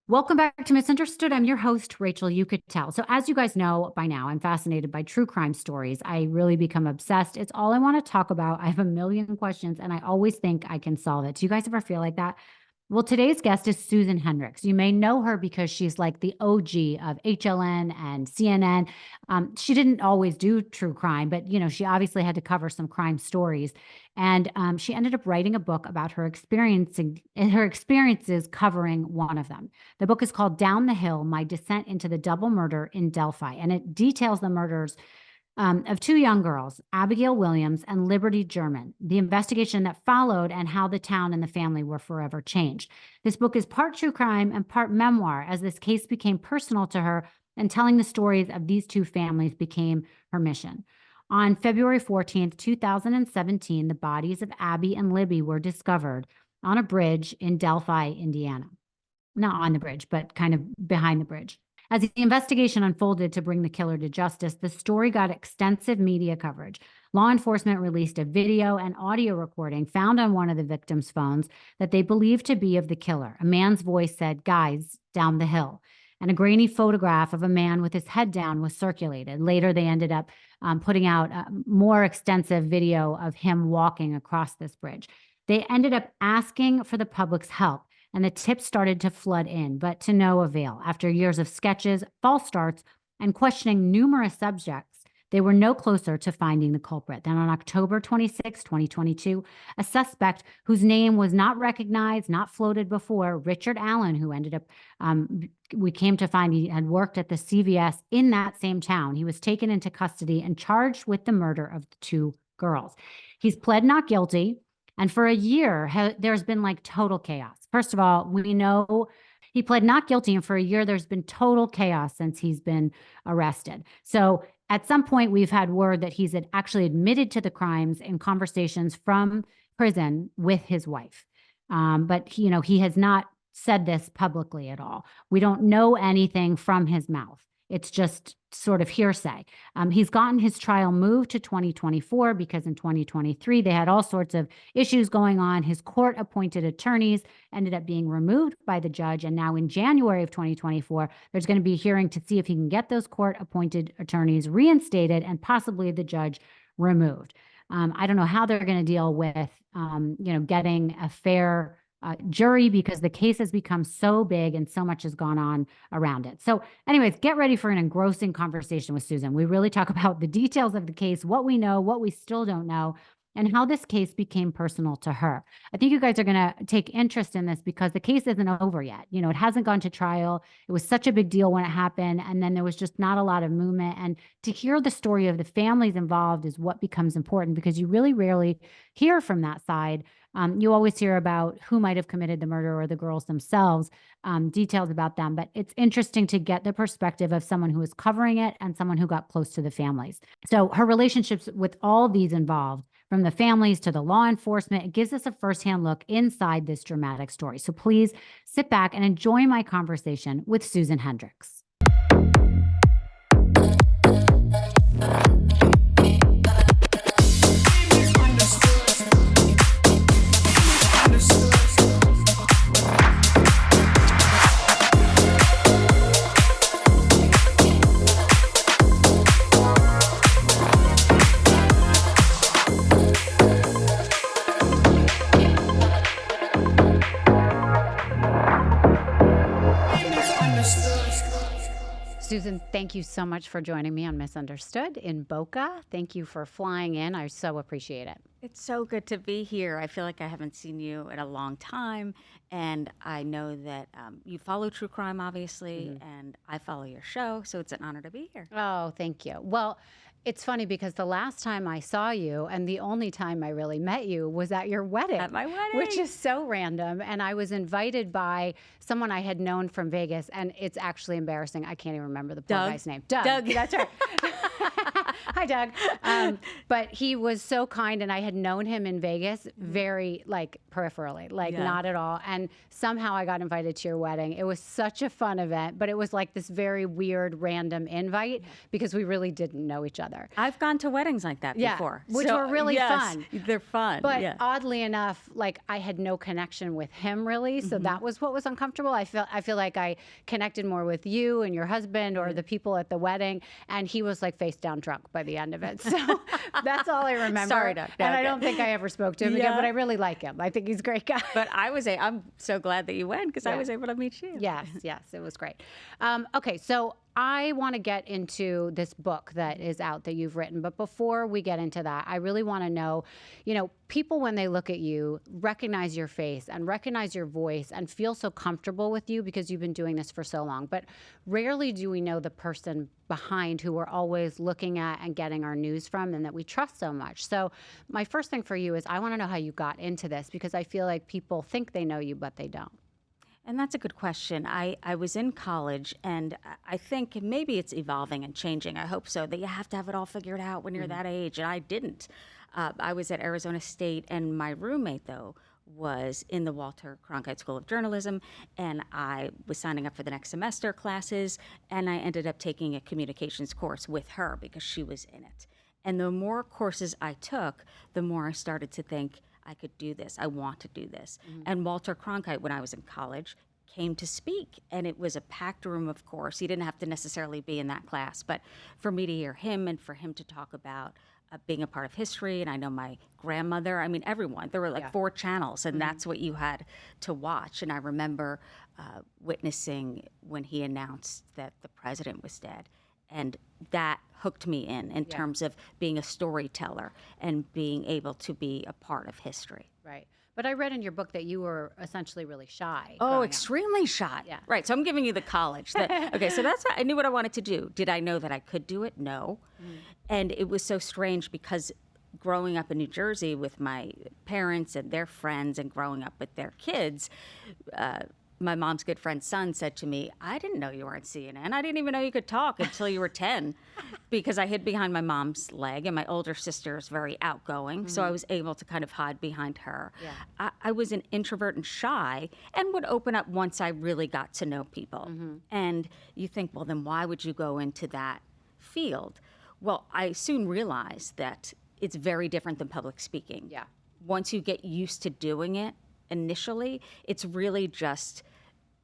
Welcome back to Misunderstood. I'm your host, Rachel Yucatel. So as you guys know by now, I'm fascinated by true crime stories. I really become obsessed. It's all I want to talk about. I have a million questions and I always think I can solve it. Do you guys ever feel like that? Well, today's guest is Susan Hendricks. You may know her because she's like the OG of HLN and CNN. She didn't always do true crime, but she obviously had to cover some crime stories. And she ended up writing a book about her experiences covering one of them. The book is called Down the Hill: My Descent into the Double Murder in Delphi, and it details the murders of two young girls, Abigail Williams and Liberty German, the investigation that followed, and how the town and the family were forever changed. This book is part true crime and part memoir, as this case became personal to her, and telling the stories of these two families became her mission. On February 14th, 2017, the bodies of Abby and Libby were discovered on a bridge in Delphi, Indiana. Not on the bridge, but kind of behind the bridge. As the investigation unfolded to bring the killer to justice, the story got extensive media coverage. Law enforcement released a video and audio recording found on one of the victims' phones that they believed to be of the killer. A man's voice said, "Guys, down the hill." And a grainy photograph of a man with his head down was circulated. Later, they ended up putting out a more extensive video of him walking across this bridge. They ended up asking for the public's help, and the tips started to flood in, but to no avail. After years of sketches, false starts, and questioning numerous subjects, they were no closer to finding the culprit. Then on October 26, 2022, a suspect whose name was not recognized, not floated before, Richard Allen, who ended up, we came to find he had worked at the CVS in that same town. He was taken into custody and charged with the murder of the two girls. He's pled not guilty. And for a year, there's been like total chaos. First of all, we know he pled not guilty, and for a year, there's been total chaos since he's been arrested. So at some point, we've had word that he's actually admitted to the crimes in conversations from prison with his wife. But he has not said this publicly at all. We don't know anything from his mouth. It's just sort of hearsay. He's gotten his trial moved to 2024 because in 2023, they had all sorts of issues going on. His court-appointed attorneys ended up being removed by the judge. And now in January of 2024, there's going to be a hearing to see if he can get those court-appointed attorneys reinstated and possibly the judge removed. I don't know how they're going to deal with, getting a fair jury, because the case has become so big and so much has gone on around it. So anyways, get ready for an engrossing conversation with Susan. We really talk about the details of the case, what we know, what we still don't know, and how this case became personal to her. I think you guys are going to take interest in this because the case isn't over yet. It hasn't gone to trial. It was such a big deal when it happened, and then there was just not a lot of movement. And to hear the story of the families involved is what becomes important, because you really rarely hear from that side. You always hear about who might have committed the murder or the girls themselves, details about them. But it's interesting to get the perspective of someone who is covering it and someone who got close to the families. So her relationships with all these involved, from the families to the law enforcement, it gives us a firsthand look inside this dramatic story. So please sit back and enjoy my conversation with Susan Hendricks. Susan, thank you so much for joining me on Misunderstood in Boca. Thank you for flying in. I so appreciate it. It's so good to be here. I feel like I haven't seen you in a long time, and I know that you follow true crime, obviously, and I follow your show, so it's an honor to be here. Oh, thank you. Well, it's funny because the last time I saw you, and the only time I really met you, was at your wedding. At my wedding. Which is so random. And I was invited by someone I had known from Vegas, and it's actually embarrassing. I can't even remember the poor guy's name. Doug. That's right. Hi, Doug. But he was so kind, and I had known him in Vegas very, like, peripherally, like, not at all. And somehow I got invited to your wedding. It was such a fun event, but it was like this very weird, random invite because we really didn't know each other. I've gone to weddings like that before. Which were really fun. They're fun. But oddly enough, like, I had no connection with him really, so that was what was uncomfortable. I feel like I connected more with you and your husband or the people at the wedding, and he was like face down drunk by the end of it. So that's all I remember. Sorry, Doug. And I don't think I ever spoke to him again, but I really like him. I think he's a great guy. But I'm so glad that you went because I was able to meet you. Yes, it was great. Okay, so I want to get into this book that is out that you've written. But before we get into that, I really want to know, people when they look at you, recognize your face and recognize your voice and feel so comfortable with you because you've been doing this for so long. But rarely do we know the person behind who we're always looking at and getting our news from and that we trust so much. So my first thing for you is I want to know how you got into this because I feel like people think they know you, but they don't. And that's a good question. I was in college, and I think maybe it's evolving and changing. I hope so, that you have to have it all figured out when you're that age, and I didn't. I was at Arizona State, and my roommate, though, was in the Walter Cronkite School of Journalism, and I was signing up for the next semester classes, and I ended up taking a communications course with her because she was in it. And the more courses I took, the more I started to think, I could do this. I want to do this. And Walter Cronkite, when I was in college, came to speak. And it was a packed room, of course. He didn't have to necessarily be in that class. But for me to hear him and for him to talk about being a part of history, and I know my grandmother, I mean, everyone. There were like 4 channels, and that's what you had to watch. And I remember witnessing when he announced that the president was dead. And that hooked me in terms of being a storyteller and being able to be a part of history. Right. But I read in your book that you were essentially really shy. Oh, extremely shy. Yeah. Right. So I'm giving you the college. Okay, so that's I knew what I wanted to do. Did I know that I could do it? No. And it was so strange because growing up in New Jersey with my parents and their friends and growing up with their kids, my mom's good friend's son said to me, I didn't know you were on CNN. I didn't even know you could talk until you were 10 because I hid behind my mom's leg, and my older sister is very outgoing, so I was able to kind of hide behind her. I was an introvert and shy and would open up once I really got to know people. And you think, well, then why would you go into that field? Well, I soon realized that it's very different than public speaking. Once you get used to doing it, initially, it's really just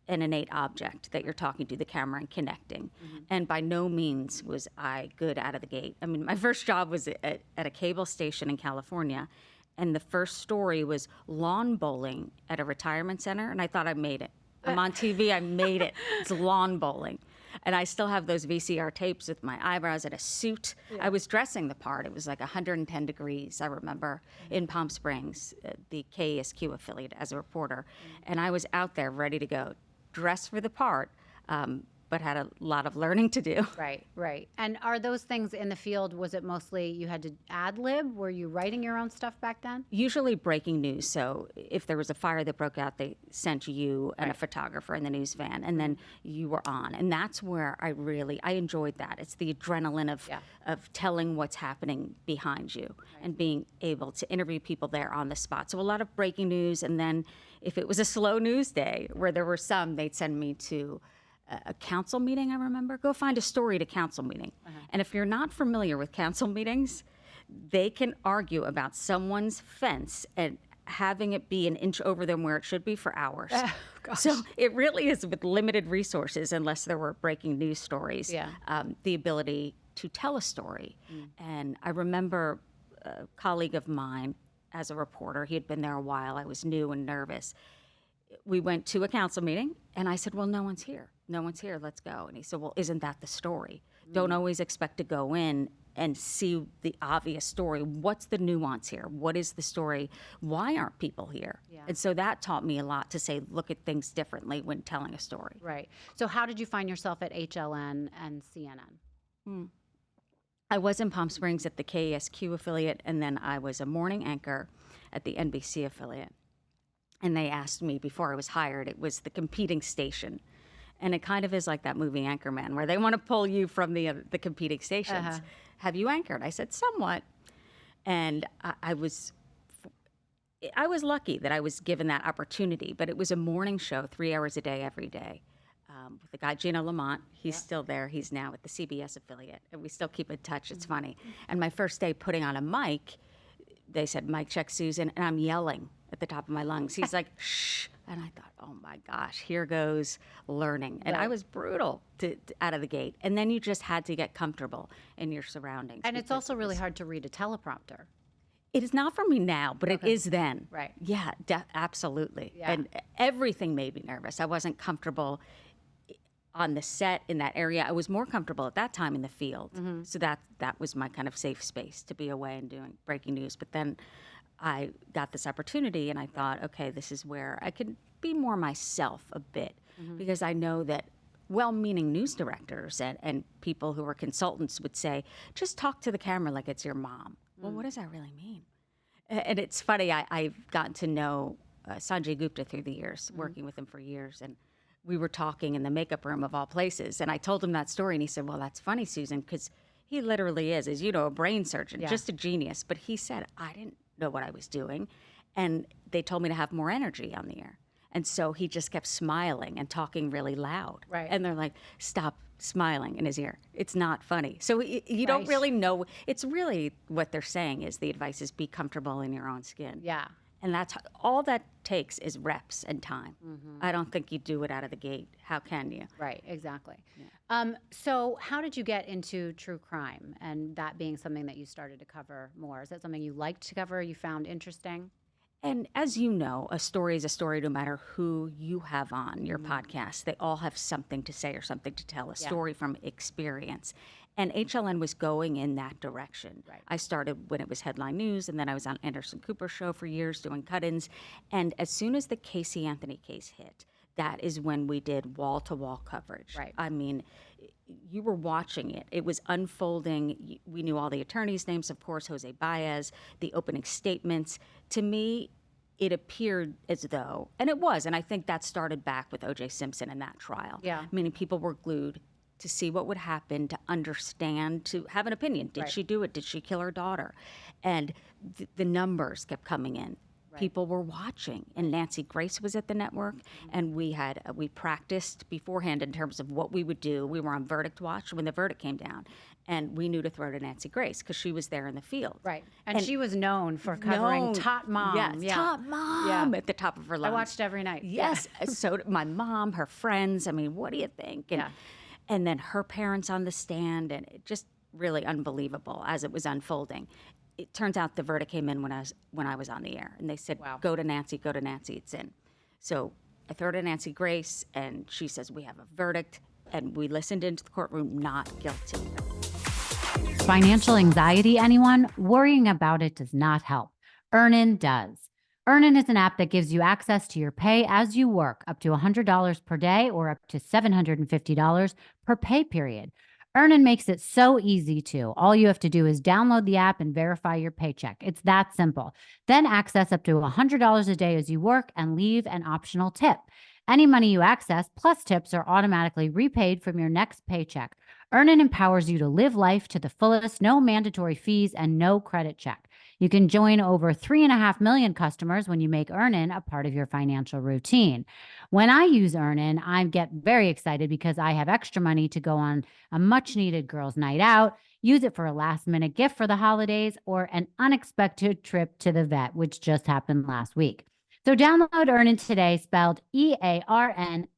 an innate object that you're talking to the camera and connecting. And by no means was I good out of the gate. I mean, my first job was at a cable station in California, and the first story was lawn bowling at a retirement center, and I thought I made it. I'm on TV, I made it. It's lawn bowling. And I still have those VCR tapes with my eyebrows and a suit. I was dressing the part. It was like 110 degrees, I remember, in Palm Springs, the KESQ affiliate, as a reporter. And I was out there ready to go, dressed for the part, but had a lot of learning to do. Right. And are those things in the field, was it mostly you had to ad lib? Were you writing your own stuff back then? Usually breaking news. So if there was a fire that broke out, they sent you and a photographer in the news van, and then you were on. And that's where I enjoyed that. It's the adrenaline of telling what's happening behind you and being able to interview people there on the spot. So a lot of breaking news. And then if it was a slow news day, where there were some, they'd send me to a council meeting, I remember. Go find a story to council meeting. And if you're not familiar with council meetings, they can argue about someone's fence and having it be an inch over them where it should be for hours. So it really is with limited resources, unless there were breaking news stories, the ability to tell a story. And I remember a colleague of mine as a reporter, he had been there a while, I was new and nervous. We went to a council meeting, and I said, well, no one's here. No one's here, let's go. And he said, well, isn't that the story? Don't always expect to go in and see the obvious story. What's the nuance here? What is the story? Why aren't people here? And so that taught me a lot to say, look at things differently when telling a story. Right. So how did you find yourself at HLN and CNN? I was in Palm Springs at the KESQ affiliate, and then I was a morning anchor at the NBC affiliate. And they asked me before I was hired, it was the competing station. And it kind of is like that movie Anchorman, where they want to pull you from the competing stations. have you anchored? I said, somewhat. And I was lucky that I was given that opportunity, but it was a morning show, 3 hours a day, every day. With the guy, Gino Lamont. He's still there. He's now at the CBS affiliate, and we still keep in touch. It's funny. And my first day putting on a mic, they said, mic check, Susan, and I'm yelling at the top of my lungs. He's like, shh. And I thought, oh my gosh, here goes learning. And I was brutal out of the gate. And then you just had to get comfortable in your surroundings. And it's also really hard to read a teleprompter. It is not for me now, but it is then. Right. Yeah, absolutely. Yeah. And everything made me nervous. I wasn't comfortable on the set in that area. I was more comfortable at that time in the field. So that was my kind of safe space to be away and doing breaking news. But then I got this opportunity and I thought, okay, this is where I could be more myself a bit, because I know that well-meaning news directors and people who are consultants would say, just talk to the camera like it's your mom. Well, what does that really mean? And it's funny, I've gotten to know Sanjay Gupta through the years, working with him for years, and we were talking in the makeup room of all places, and I told him that story, and he said, well, that's funny, Susan, because he literally is, as you know, a brain surgeon, just a genius. But he said, I didn't know what I was doing, and they told me to have more energy on the air. And so he just kept smiling and talking really loud. Right. And they're like, stop smiling in his ear. It's not funny. So you don't really know. It's really what they're saying is the advice is be comfortable in your own skin. Yeah. And that's all that takes is reps and time. I don't think you do it out of the gate. How can you? Right, exactly. Yeah. So how did you get into true crime and that being something that you started to cover more? Is that something you liked to cover, you found interesting? And as you know, a story is a story no matter who you have on your podcast. They all have something to say or something to tell, a story from experience. And HLN was going in that direction. Right. I started when it was headline news, and then I was on Anderson Cooper's show for years doing cut-ins. And as soon as the Casey Anthony case hit, that is when we did wall-to-wall coverage. Right. I mean, you were watching it. It was unfolding. We knew all the attorneys' names, of course, Jose Baez, the opening statements. To me, it appeared as though, and it was, and I think that started back with O.J. Simpson and that trial. Yeah. Meaning people were glued to see what would happen, to understand, to have an opinion. Did she do it? Did she kill her daughter? And the numbers kept coming in. People were watching, and Nancy Grace was at the network, and we practiced beforehand in terms of what we would do. We were on verdict watch when the verdict came down, and we knew to throw to Nancy Grace because she was there in the field. Right, and she was known for covering Top Mom. Yes, Top Mom at the top of her lungs. I watched every night. Yes, so did my mom, her friends. I mean, what do you think? And then her parents on the stand, and it just really unbelievable as it was unfolding. It turns out the verdict came in when I was on the air, and they said, go to Nancy, it's in. So I throw to Nancy Grace, and she says, we have a verdict, and we listened into the courtroom, not guilty. Financial anxiety, anyone? Worrying about it does not help. Earnin does. Earnin is an app that gives you access to your pay as you work, up to $100 per day or up to $750 per pay period. Earnin makes it so easy to. All you have to do is download the app and verify your paycheck. It's that simple. Then access up to $100 a day as you work and leave an optional tip. Any money you access plus tips are automatically repaid from your next paycheck. Earnin empowers you to live life to the fullest, no mandatory fees and no credit check. You can join over 3.5 million customers when you make Earnin a part of your financial routine. When I use Earnin, I get very excited because I have extra money to go on a much-needed girls' night out, use it for a last-minute gift for the holidays, or an unexpected trip to the vet, which just happened last week. So download Earnin today, spelled EARNIN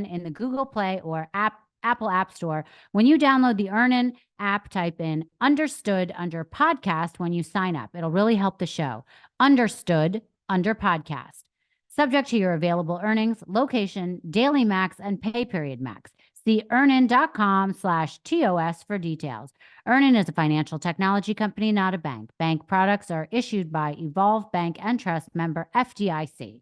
in the Google Play or Apple App Store. When you download the Earnin app, type in Understood under podcast when you sign up. It'll really help the show. Understood under podcast. Subject to your available earnings, location, daily max, and pay period max. See earnin.com/TOS for details. Earnin is a financial technology company, not a bank. Bank products are issued by Evolve Bank and Trust, member FDIC.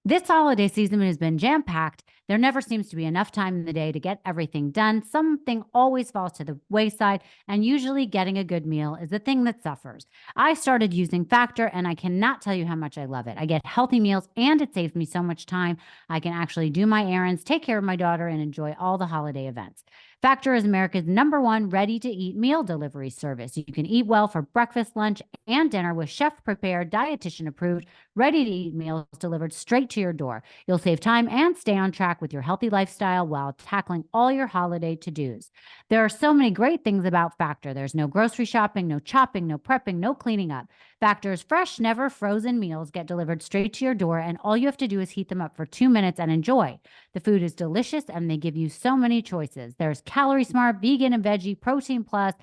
This holiday season has been jam-packed. There never seems to be enough time in the day to get everything done. Something always falls to the wayside, and usually getting a good meal is the thing that suffers. I started using Factor, and I cannot tell you how much I love it. I get healthy meals, and it saves me so much time. I can actually do my errands, take care of my daughter, and enjoy all the holiday events. Factor is America's #1 ready-to-eat meal delivery service. You can eat well for breakfast, lunch, and dinner with chef-prepared, dietitian-approved, ready-to-eat meals delivered straight to your door. You'll save time and stay on track with your healthy lifestyle while tackling all your holiday to-dos. There are so many great things about Factor. There's no grocery shopping, no chopping, no prepping, no cleaning up. Factor's fresh, never frozen meals get delivered straight to your door, and all you have to do is heat them up for 2 minutes and enjoy. The food is delicious, and they give you so many choices. There's Calorie Smart, vegan and veggie, Protein Plus,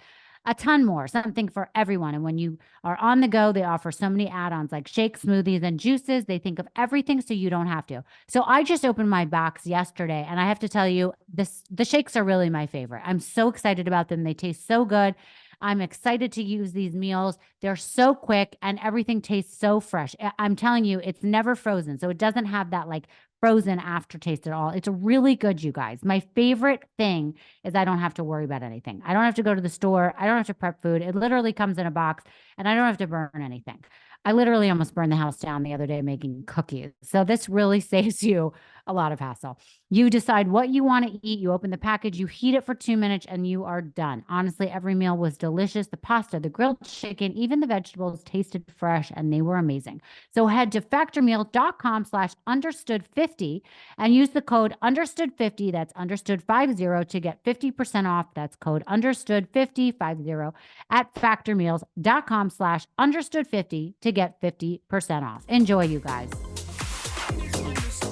a ton more, something for everyone. And when you are on the go, they offer so many add-ons like shakes, smoothies, and juices. They think of everything so you don't have to. So I just opened my box yesterday, and I have to tell you, the shakes are really my favorite. I'm so excited about them. They taste so good. I'm excited to use these meals. They're so quick and everything tastes so fresh. I'm telling you, it's never frozen. So it doesn't have that like frozen aftertaste at all. It's really good, you guys. My favorite thing is I don't have to worry about anything. I don't have to go to the store. I don't have to prep food. It literally comes in a box and I don't have to burn anything. I literally almost burned the house down the other day making cookies. So this really saves you a lot of hassle. You decide what you want to eat. You open the package, you heat it for 2 minutes, and you are done. Honestly, every meal was delicious. The pasta, the grilled chicken, even the vegetables tasted fresh, and they were amazing. So head to factormeals.com/understood50 and use the code understood50, that's understood50, to get 50% off. That's code understood50 at factormeals.com/understood50 to get 50% off. Enjoy, you guys.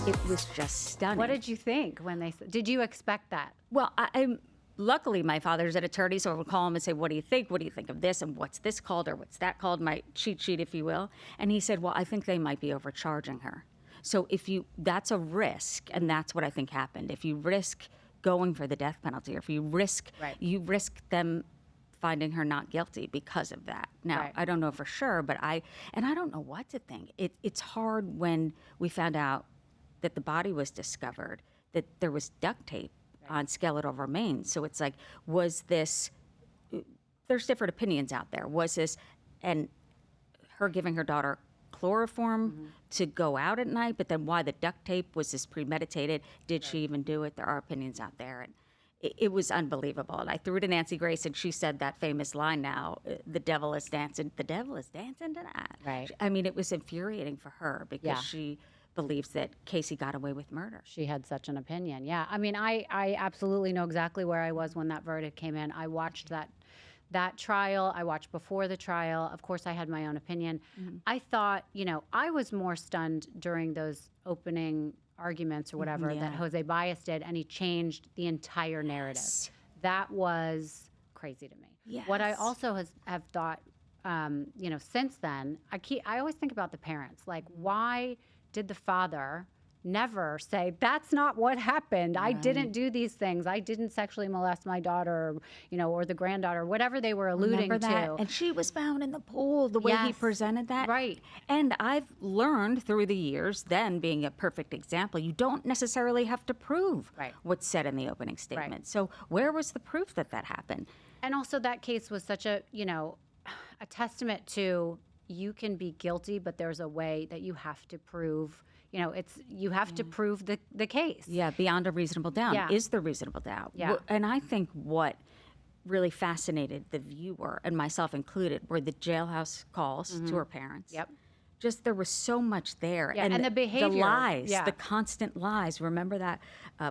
It was just stunning. What did you think when did you expect that? Well, I'm luckily my father's an attorney, so I would call him and say, "What do you think? What do you think of this? And what's this called, or what's that called?" My cheat sheet, if you will. And he said, "Well, I think they might be overcharging her. So that's a risk, and that's what I think happened. If you risk going for the death penalty, or if you risk them finding her not guilty because of that. Now, I don't know for sure, but I don't know what to think. It's hard when we found out that the body was discovered, that there was duct tape on skeletal remains. So it's like, was this, there's different opinions out there. Was this, and her giving her daughter chloroform to go out at night, but then why the duct tape? Was this premeditated? Did she even do it? There are opinions out there. And it was unbelievable. And I threw it to Nancy Grace, and she said that famous line now, the devil is dancing tonight. Right. I mean, it was infuriating for her because she believes that Casey got away with murder. She had such an opinion. Yeah. I mean, I absolutely know exactly where I was when that verdict came in. I watched that trial. I watched before the trial. Of course, I had my own opinion. I thought, I was more stunned during those opening arguments or whatever that Jose Baez did, and he changed the entire narrative. Yes. That was crazy to me. Yes. What I also have thought, since then, I always think about the parents. Like, why did the father never say, that's not what happened? I didn't do these things. I didn't sexually molest my daughter, or the granddaughter, whatever they were alluding to. And she was found in the pool, the way he presented that. Right. And I've learned through the years, then being a perfect example, you don't necessarily have to prove what's said in the opening statement. Right. So where was the proof that happened? And also that case was such a testament to, you can be guilty, but there's a way that you have to prove, you have to prove the case. Yeah, beyond a reasonable doubt. Is the reasonable doubt. Yeah. And I think what really fascinated the viewer, and myself included, were the jailhouse calls to her parents. Yep. Just there was so much there. Yeah, and the behavior. The lies, the constant lies. Remember that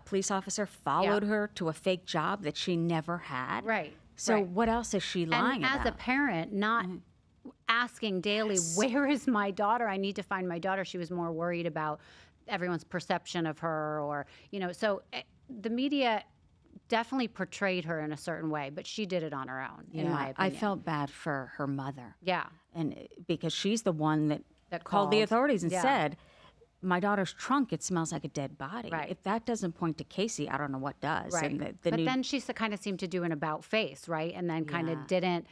police officer followed her to a fake job that she never had? Right. So what else is she lying about? And as a parent, not asking daily, where is my daughter? I need to find my daughter. She was more worried about everyone's perception of her, or, so the media definitely portrayed her in a certain way, but she did it on her own, in my opinion. I felt bad for her mother. Yeah. And because she's the one that called the authorities and said, my daughter's trunk, it smells like a dead body. Right. If that doesn't point to Casey, I don't know what does. Right. And but then she kind of seemed to do an about face, right? And then kind of didn't,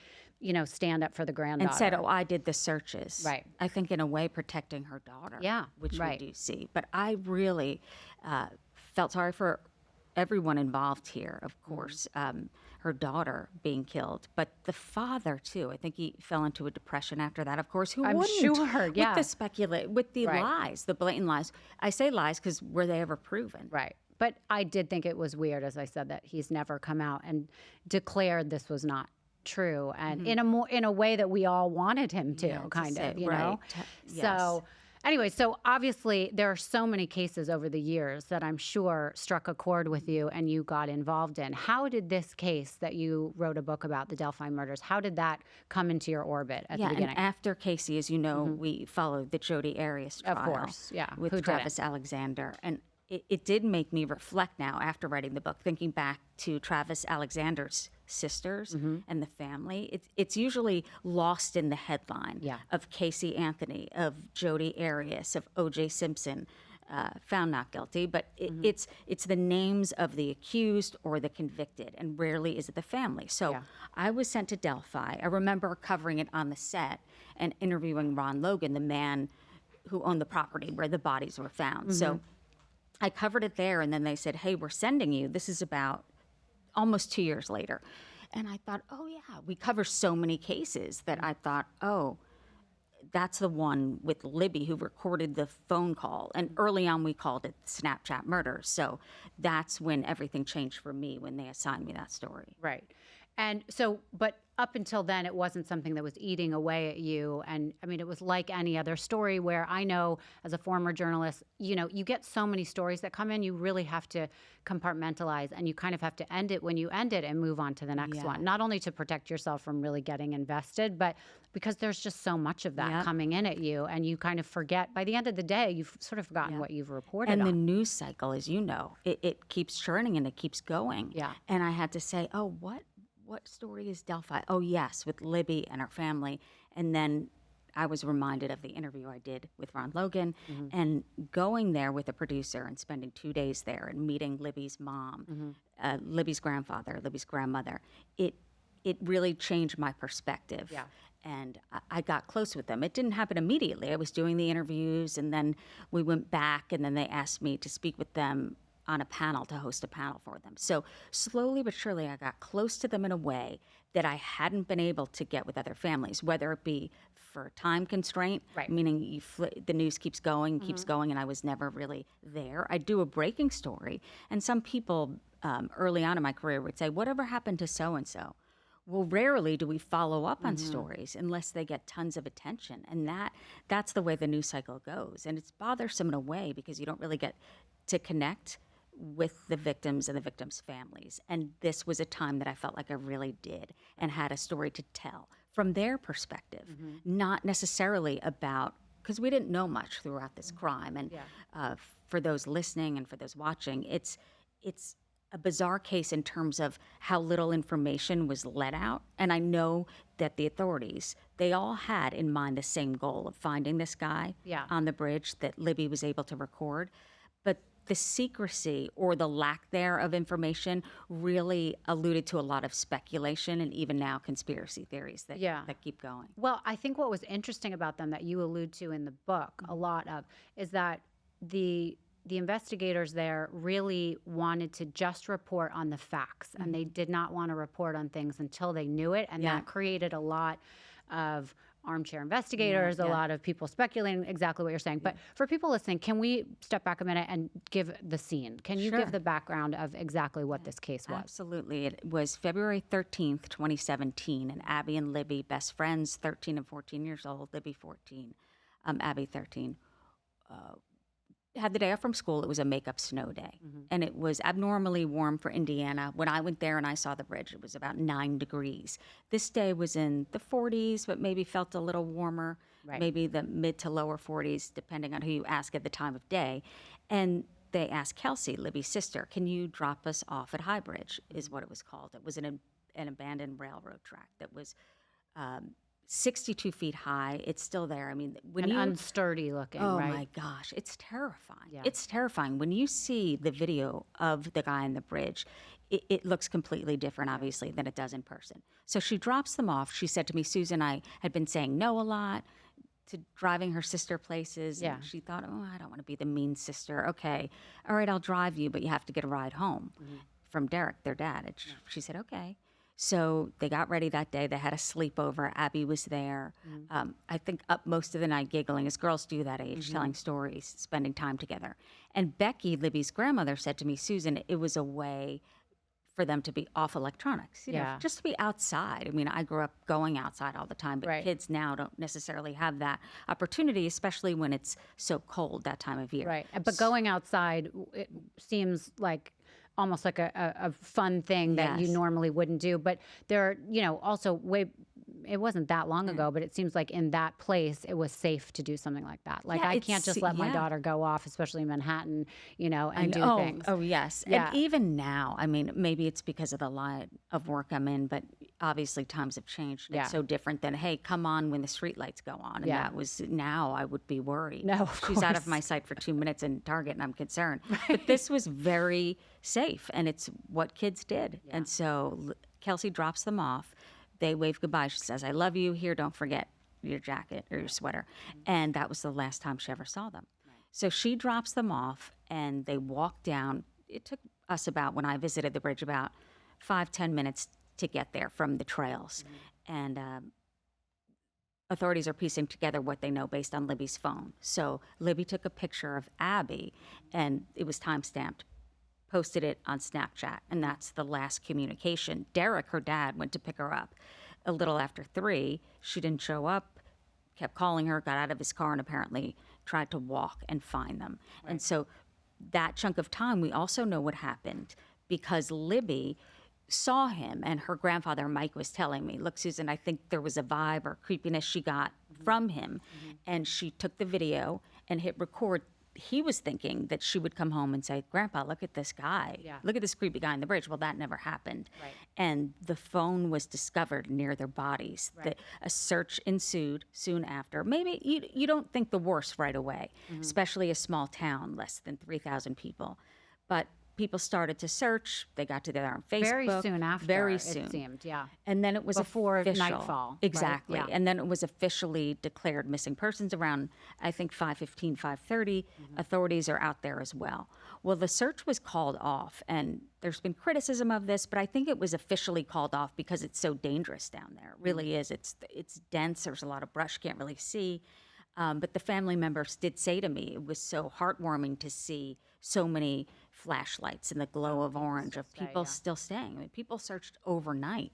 stand up for the granddaughter. And said, I did the searches. Right. I think in a way protecting her daughter. Yeah, which we do see. But I really felt sorry for everyone involved here, of course. Her daughter being killed, but the father too. I think he fell into a depression after that. Of course, who wouldn't? Sure, yeah. With the lies, the blatant lies. I say lies because were they ever proven? Right. But I did think it was weird, as I said, that he's never come out and declared this was not true, and in a way that we all wanted him to, kind of, you know. Yes. So anyway, so obviously there are so many cases over the years that I'm sure struck a chord with you and you got involved in. How did this case that you wrote a book about, the Delphi murders, how did that come into your orbit at the beginning? And after Casey, as you know, we followed the Jody Arias trial. Of course, yeah. With Who Travis Alexander. And it did make me reflect now after writing the book, thinking back to Travis Alexander's sisters and the family. It's usually lost in the headline of Casey Anthony, of Jody Arias, of O.J. Simpson, found not guilty, but it's the names of the accused or the convicted, and rarely is it the family. So I was sent to Delphi. I remember covering it on the set and interviewing Ron Logan, the man who owned the property where the bodies were found. So I covered it there, and then they said, hey, we're sending you. This is about almost 2 years later. And I thought, oh, yeah, we cover so many cases that I thought, oh, that's the one with Libby who recorded the phone call. And early on, we called it Snapchat murder. So that's when everything changed for me, when they assigned me that story. Right. And so, but up until then, it wasn't something that was eating away at you. And I mean, it was like any other story where I know as a former journalist, you know, you get so many stories that come in, you really have to compartmentalize, and you kind of have to end it when you end it and move on to the next one. Not only to protect yourself from really getting invested, but because there's just so much of that coming in at you, and you kind of forget, by the end of the day, you've sort of forgotten what you've reported and on. the news cycle, as you know, it keeps churning and it keeps going. Yeah. And I had to say, oh, what story is Delphi? Oh, yes, with Libby and her family. And then I was reminded of the interview I did with Ron Logan, and going there with a producer and spending 2 days there and meeting Libby's mom, Libby's grandfather, Libby's grandmother. It really changed my perspective. Yeah. And I got close with them. It didn't happen immediately. I was doing the interviews, and then we went back, and then they asked me to speak with them on a panel, to host a panel for them. So slowly but surely, I got close to them in a way that I hadn't been able to get with other families, whether it be for time constraint, meaning the news keeps going, and I was never really there. I do a breaking story, and some people early on in my career would say, whatever happened to so-and-so? Well, rarely do we follow up on stories unless they get tons of attention. And that's the way the news cycle goes. And it's bothersome in a way because you don't really get to connect with the victims and the victims' families. And this was a time that I felt like I really did and had a story to tell from their perspective, not necessarily about, because we didn't know much throughout this crime. And for those listening and for those watching, it's a bizarre case in terms of how little information was let out. And I know that the authorities, they all had in mind the same goal of finding this guy on the bridge that Libby was able to record. But the secrecy or the lack there of information really alluded to a lot of speculation and even now conspiracy theories that keep going. Well, I think what was interesting about them that you allude to in the book a lot of is that the investigators there really wanted to just report on the facts, and they did not want to report on things until they knew it, and that created a lot of armchair investigators, a lot of people speculating exactly what you're saying. But for people listening, can we step back a minute and give the scene? Can you give the background of exactly what this case was? Absolutely. It was February 13th, 2017, and Abby and Libby, best friends, 13 and 14 years old, Libby 14, Abby 13, had the day off from school. It was a makeup snow day, and it was abnormally warm for Indiana. When I went there and I saw the bridge, it was about 9 degrees. This day was in the 40s, but maybe felt a little warmer, maybe the mid to lower 40s, depending on who you ask at the time of day. And they asked Kelsey, Libby's sister, can you drop us off at High Bridge, is what it was called. It was an abandoned railroad track that was 62 feet high. It's still there. I mean, when unsturdy looking, oh right? my gosh, it's terrifying. Yeah. It's terrifying. When you see the video of the guy on the bridge, it looks completely different, obviously, than it does in person. So she drops them off. She said to me, Susan, I had been saying no a lot to driving her sister places. And she thought, oh, I don't want to be the mean sister. Okay, all right, I'll drive you, but you have to get a ride home from Derek, their dad. And she said, okay. So they got ready that day. They had a sleepover. Abby was there. Mm. I think up most of the night giggling, as girls do that age, telling stories, spending time together. And Becky, Libby's grandmother, said to me, Susan, it was a way for them to be off electronics, you know, Yeah. just to be outside. I mean, I grew up going outside all the time, but Right. kids now don't necessarily have that opportunity, especially when it's so cold that time of year. Right. But going outside, it seems like almost like a fun thing that you Yes. normally wouldn't do. But there are, also it wasn't that long ago, but it seems like in that place, it was safe to do something like that. Like, Yeah, I can't just let my yeah. daughter go off, especially in Manhattan, and do oh, things. Oh, yes. Yeah. And even now, I mean, maybe it's because of the line of work I'm in, but obviously times have changed. Yeah. It's so different than, hey, come on when the street lights go on. And Yeah. that was, now I would be worried. No, of She's out of course. my sight for 2 minutes in Target and I'm concerned. But this was very safe and it's what kids did. And so Kelsey drops them off. They wave goodbye. She says, I love you. Here, don't forget your jacket or your sweater. And that was the last time she ever saw them. So she drops them off and they walk down. It took us about, when I visited the bridge, about 5-10 minutes to get there from the trails. And authorities are piecing together what they know based on Libby's phone. So Libby took a picture of Abby and it was time-stamped, posted it on Snapchat, and that's the last communication. Derek, her dad, went to pick her up a little after 3. She didn't show up, kept calling her, got out of his car, and apparently tried to walk and find them. Right. And so that chunk of time, we also know what happened because Libby saw him, and her grandfather, Mike, was telling me, look, Susan, I think there was a vibe or creepiness she got from him, and she took the video and hit record. He was thinking that she would come home and say, Grandpa, look at this guy. Yeah. Look at this creepy guy on the bridge. Well, that never happened. Right. And the phone was discovered near their bodies. Right. A search ensued soon after. Maybe you don't think the worst right away, especially a small town, less than 3,000 people. But people started to search. They got together on Facebook. Very soon after, Very soon. it seemed, yeah. And then it was Before official. nightfall, right? Exactly. Yeah. And then it was officially declared missing persons around, I think, 5:15, 5:30. Authorities are out there as well. Well, the search was called off, and there's been criticism of this, but I think it was officially called off because it's so dangerous down there. It really is. It's dense. There's a lot of brush. Can't really see. But the family members did say to me it was so heartwarming to see so many flashlights and the glow of orange of people still staying. I mean, people searched overnight.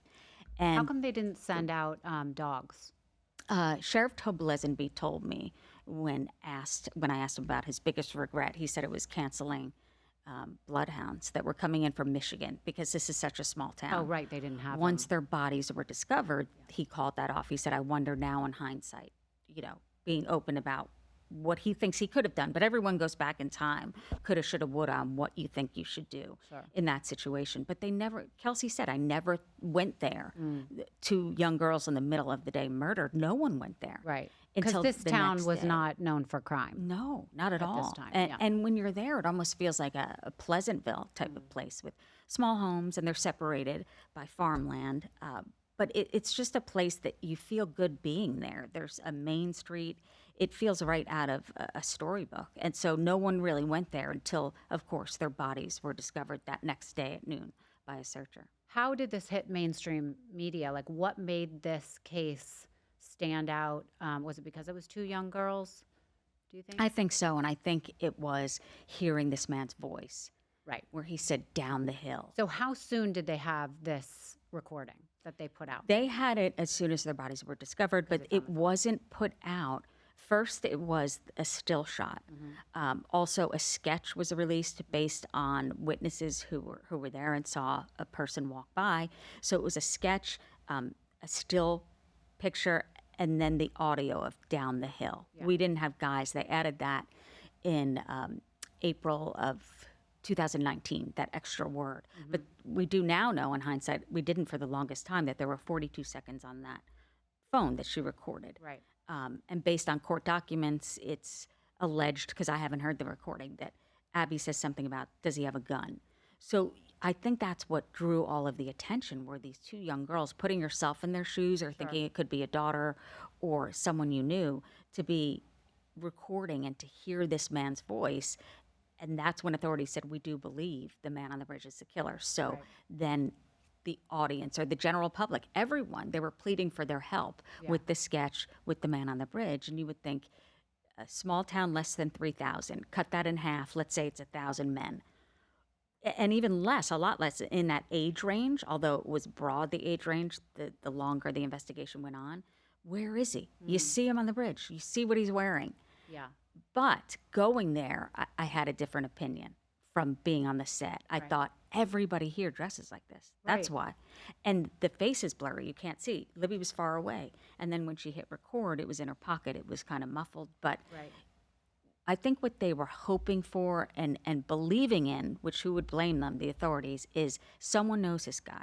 And How come they didn't send out dogs? Sheriff Toblesenby told me when I asked him about his biggest regret, he said it was canceling bloodhounds that were coming in from Michigan because this is such a small town. Oh, right, they didn't have Once them. their bodies were discovered, he called that off. He said, I wonder now in hindsight, being open about what he thinks he could have done. But everyone goes back in time, coulda, shoulda, woulda, on what you think you should do in that situation. But they never, Kelsey said, I never went there. 2 young girls in the middle of the day murdered. No one went there. Right. Because Until this the town next was day. not known for crime. No, not at all. this time, and, yeah. and when you're there, it almost feels like a Pleasantville type of place with small homes, and they're separated by farmland. But it's just a place that you feel good being there. There's a main street. It feels right out of a storybook. And so no one really went there until, of course, their bodies were discovered that next day at noon by a searcher. How did this hit mainstream media? Like, what made this case stand out? Was it because it was 2 young girls, do you think? I think so. And I think it was hearing this man's voice. Right. Where he said, down the hill. So how soon did they have this recording that they put out? They had it as soon as their bodies were discovered, but it wasn't put out. First, it was a still shot. Also, a sketch was released based on witnesses who were there and saw a person walk by. So it was a sketch, a still picture, and then the audio of Down the Hill. Yeah. We didn't have guys. They added that in April of 2019, that extra word. But we do now know, in hindsight, we didn't for the longest time, that there were 42 seconds on that phone that she recorded. Right. And based on court documents, it's alleged, because I haven't heard the recording, that Abby says something about, does he have a gun? So I think that's what drew all of the attention, were these 2 young girls putting yourself in their shoes or thinking it could be a daughter or someone you knew, to be recording and to hear this man's voice. And that's when authorities said, we do believe the man on the bridge is the killer. So then the audience or the general public, everyone, they were pleading for their help with the sketch with the man on the bridge. And you would think a small town, less than 3,000, cut that in half. Let's say it's 1,000 men. And even less, a lot less in that age range, although it was broad, the age range, the longer the investigation went on. Where is he? You see him on the bridge. You see what he's wearing. Yeah. But going there, I had a different opinion from being on the set. I thought, everybody here dresses like this. That's why. And the face is blurry. You can't see. Libby was far away. And then when she hit record, it was in her pocket. It was kind of muffled. But I think what they were hoping for and believing in, which who would blame them, the authorities, is someone knows this guy.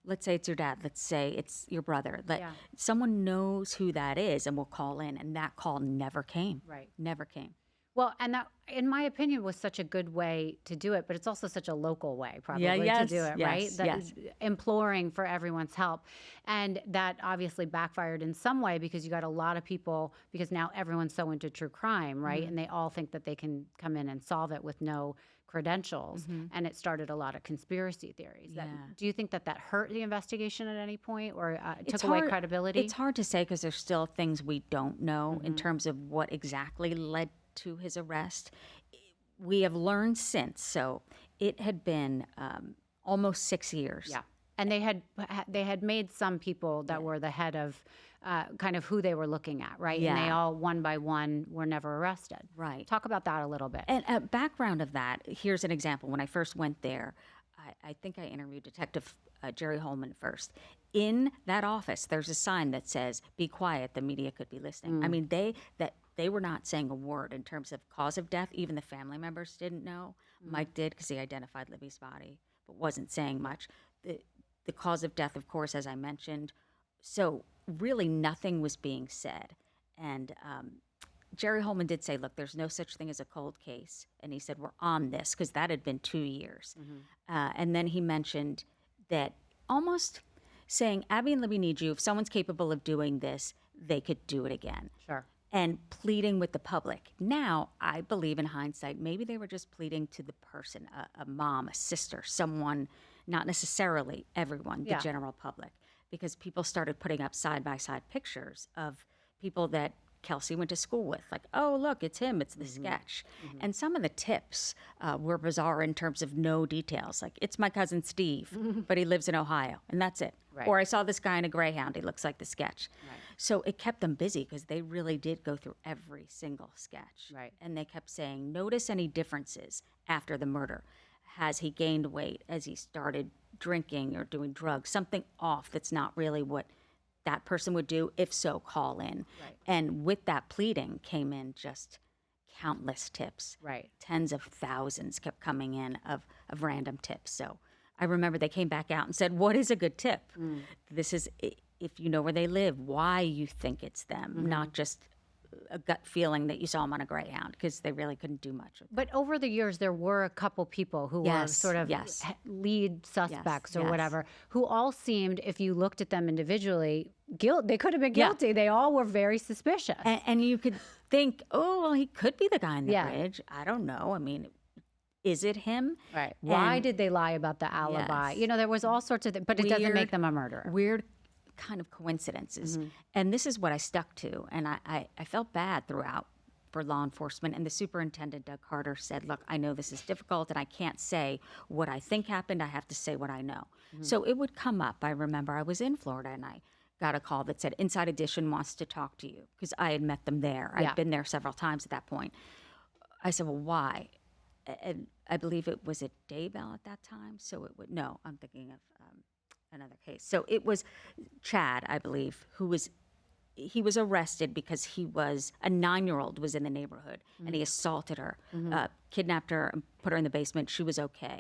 Let's say it's your dad. Let's say it's your brother. Someone knows who that is and will call in. And that call never came. Never came. Well, and that, in my opinion, was such a good way to do it, but it's also such a local way, probably, to do it, right? Imploring for everyone's help. And that obviously backfired in some way because you got a lot of people, because now everyone's so into true crime, right? And they all think that they can come in and solve it with no credentials. And it started a lot of conspiracy theories. Do you think that hurt the investigation at any point or took away credibility? It's hard to say because there's still things we don't know in terms of what exactly led to his arrest. We have learned since, so it had been almost 6 years. And they had made some people that were the head of kind of who they were looking at, right? And they all, one by one, were never arrested. Talk about that a little bit. And background of that, here's an example. When I first went there, I think I interviewed Detective Jerry Holman first. In that office, there's a sign that says, "Be quiet, the media could be listening." I mean, they were not saying a word in terms of cause of death. Even the family members didn't know. Mike did because he identified Libby's body, but wasn't saying much. The cause of death, of course, as I mentioned. So really nothing was being said. And Jerry Holman did say, look, there's no such thing as a cold case. And he said, we're on this, because that had been 2 years. And then he mentioned that almost saying, Abby and Libby need you. If someone's capable of doing this, they could do it again. And pleading with the public. Now, I believe in hindsight, maybe they were just pleading to the person, a mom, a sister, someone, not necessarily everyone, the general public, because people started putting up side-by-side pictures of people that Kelsey went to school with, like, oh, look, it's him, it's the sketch. And some of the tips were bizarre in terms of no details, like, it's my cousin Steve, but he lives in Ohio, and that's it. Or I saw this guy in a Greyhound, he looks like the sketch. So it kept them busy because they really did go through every single sketch. And they kept saying, notice any differences after the murder. Has he gained weight? Has he started drinking or doing drugs? Something off that's not really what that person would do. If so, call in. And with that pleading came in just countless tips. Tens of thousands kept coming in of random tips. So I remember they came back out and said, what is a good tip? This is if you know where they live, why you think it's them, not just a gut feeling that you saw them on a Greyhound, because they really couldn't do much with But over the years, there were a couple people who were sort of lead suspects or whatever, who all seemed, if you looked at them individually, they could have been guilty. They all were very suspicious. And you could think, oh, well, he could be the guy on the bridge. I don't know. I mean, is it him? Why did they lie about the alibi? You know, there was all sorts of things, but it doesn't make them a murderer. Weird kind of coincidences. And this is what I stuck to. And I felt bad throughout for law enforcement. And the superintendent, Doug Carter, said, look, I know this is difficult and I can't say what I think happened. I have to say what I know. So it would come up. I remember I was in Florida and I got a call that said, Inside Edition wants to talk to you, because I had met them there. I'd been there several times at that point. I said, well, why? And I believe it was at Daybell at that time. So it would, no, I'm thinking of another case. So it was Chad, I believe, he was arrested because he was a 9-year-old was in the neighborhood and he assaulted her, kidnapped her, and put her in the basement. She was okay.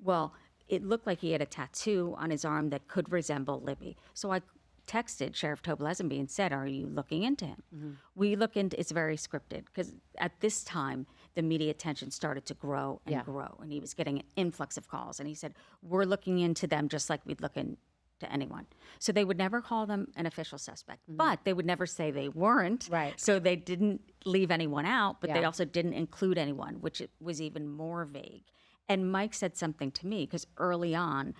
Well, it looked like he had a tattoo on his arm that could resemble Libby. So I texted Sheriff Tobe Lesenby and said, are you looking into him? We look into, it's very scripted, because at this time, the media attention started to grow and grow, and he was getting an influx of calls. And he said, we're looking into them just like we'd look into anyone. So they would never call them an official suspect, but they would never say they weren't. So they didn't leave anyone out, but they also didn't include anyone, which was even more vague. And Mike said something to me because early on,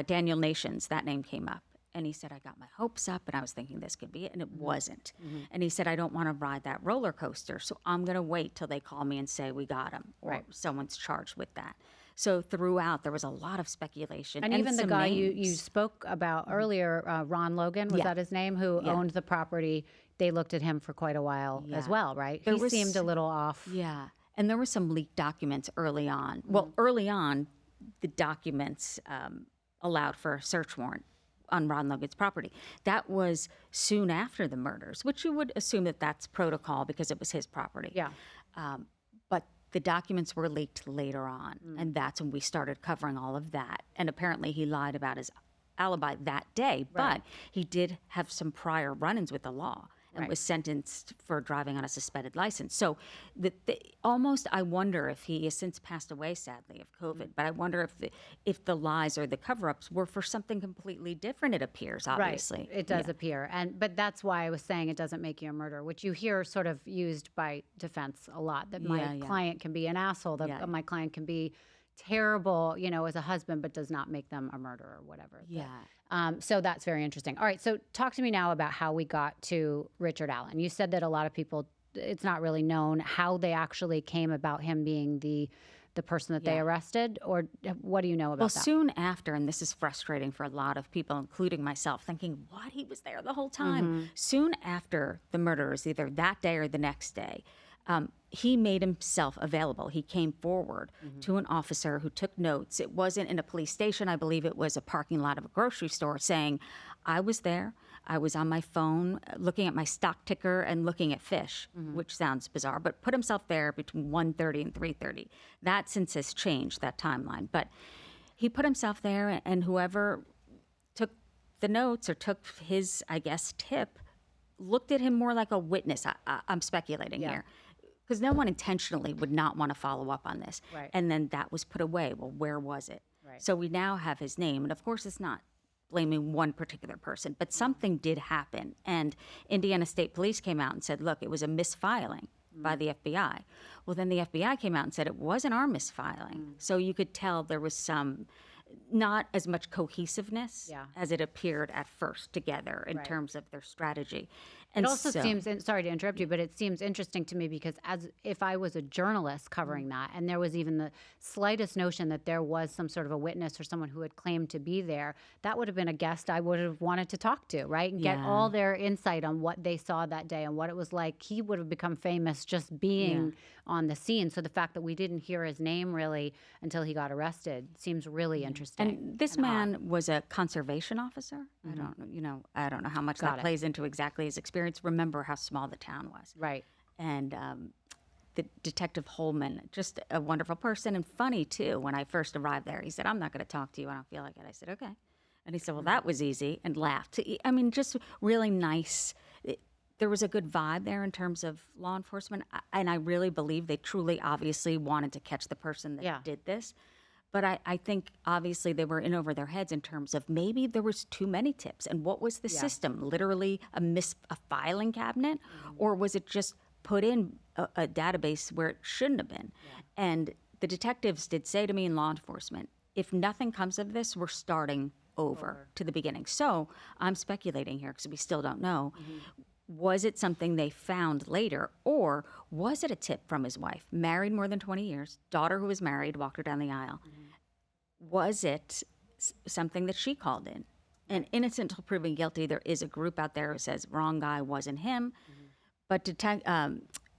Daniel Nations, that name came up. And he said, I got my hopes up and I was thinking this could be it. And it wasn't. And he said, I don't want to ride that roller coaster. So I'm going to wait till they call me and say, we got him, or someone's charged with that. So throughout, there was a lot of speculation. And even the some guy you names. spoke about earlier, Ron Logan, was that his name, who owned the property? They looked at him for quite a while as well, right? He seemed a little off. Yeah. And there were some leaked documents early on. Well, early on, the documents allowed for a search warrant on Ron Logan's property. That was soon after the murders, which you would assume that that's protocol because it was his property. Yeah. But the documents were leaked later on, and that's when we started covering all of that. And apparently he lied about his alibi that day, but he did have some prior run-ins with the law and was sentenced for driving on a suspended license. So almost, I wonder if he has since passed away, sadly, of COVID, but I wonder if the lies or the cover-ups were for something completely different, it appears, obviously. Right. It does appear. But that's why I was saying it doesn't make you a murderer, which you hear sort of used by defense a lot, that my client can be an asshole, that my client can be terrible, as a husband, but does not make them a murderer or whatever. Yeah. So that's very interesting. All right. So talk to me now about how we got to Richard Allen. You said that a lot of people, it's not really known how they actually came about him being the person that they arrested, or what do you know about that? Well, soon after, and this is frustrating for a lot of people, including myself, thinking, what? He was there the whole time. Soon after the murders, either that day or the next day, he made himself available. He came forward to an officer who took notes. It wasn't in a police station. I believe it was a parking lot of a grocery store, saying, I was there. I was on my phone looking at my stock ticker and looking at fish, which sounds bizarre, but put himself there between 1:30 and 3:30. That since has changed, that timeline. But he put himself there, and whoever took the notes or took his, I guess, tip, looked at him more like a witness. I'm speculating here. Because no one intentionally would not want to follow up on this. Right. And then that was put away. Well, where was it? Right. So we now have his name. And of course, it's not blaming one particular person, but something did happen. And Indiana State Police came out and said, look, it was a misfiling by the FBI. Well, then the FBI came out and said it wasn't our misfiling. So you could tell there was some, not as much cohesiveness as it appeared at first together in terms of their strategy. And it also seems, sorry to interrupt you, but it seems interesting to me because as if I was a journalist covering that, and there was even the slightest notion that there was some sort of a witness or someone who had claimed to be there, that would have been a guest I would have wanted to talk to, right? And get all their insight on what they saw that day and what it was like. He would have become famous just being on the scene. So the fact that we didn't hear his name really until he got arrested seems really interesting. And this man was a conservation officer. I don't know how much that plays into exactly his experience. Remember how small the town was. Right. And the Detective Holman, just a wonderful person and funny too. When I first arrived there, he said, I'm not going to talk to you. I don't feel like it. I said, okay. And he said, well, that was easy, and laughed. I mean, just really nice. There was a good vibe there in terms of law enforcement. And I really believe they truly, obviously wanted to catch the person that did this. But I think obviously they were in over their heads in terms of maybe there was too many tips. And what was the system? Literally a filing cabinet? Or was it just put in a database where it shouldn't have been? And the detectives did say to me in law enforcement, if nothing comes of this, we're starting over to the beginning. So I'm speculating here because we still don't know. Was it something they found later, or was it a tip from his wife? Married more than 20 years, daughter who was married, walked her down the aisle. Was it something that she called in? And innocent until proven guilty, there is a group out there who says wrong guy, wasn't him. But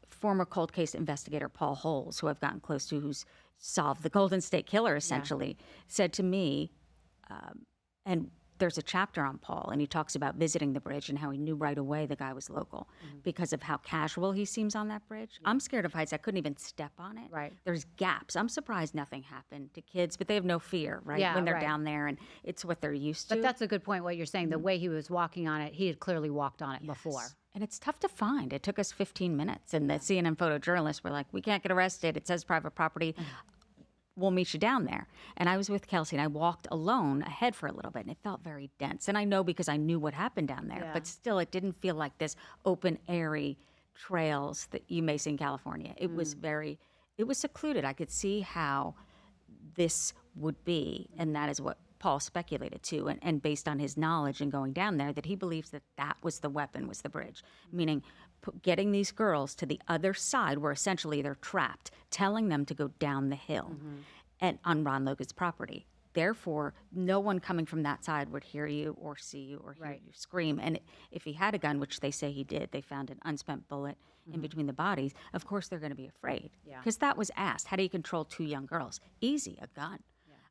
former cold case investigator Paul Holes, who I've gotten close to, who's solved the Golden State Killer essentially, said to me, and there's a chapter on Paul, and he talks about visiting the bridge and how he knew right away the guy was local because of how casual he seems on that bridge. I'm scared of heights. I couldn't even step on it. Right. There's gaps. I'm surprised nothing happened to kids, but they have no fear, right? Yeah, when they're down there, and it's what they're used to. But that's a good point, what you're saying. The way he was walking on it, he had clearly walked on it before. And it's tough to find. It took us 15 minutes, and the CNN photojournalists were like, we can't get arrested. It says private property. We'll meet you down there. And I was with Kelsey, and I walked alone ahead for a little bit, and it felt very dense. And I know because I knew what happened down there, but still it didn't feel like this open, airy trails that you may see in California. It was it was secluded. I could see how this would be, and that is what Paul speculated too, and based on his knowledge and going down there, that he believes that that was the weapon, was the bridge, meaning getting these girls to the other side where essentially they're trapped, telling them to go down the hill and on Ron Logan's property. Therefore, no one coming from that side would hear you or see you or hear you scream. And if he had a gun, which they say he did, they found an unspent bullet in between the bodies, of course they're going to be afraid. Because that was asked. How do you control 2 young girls? Easy, a gun.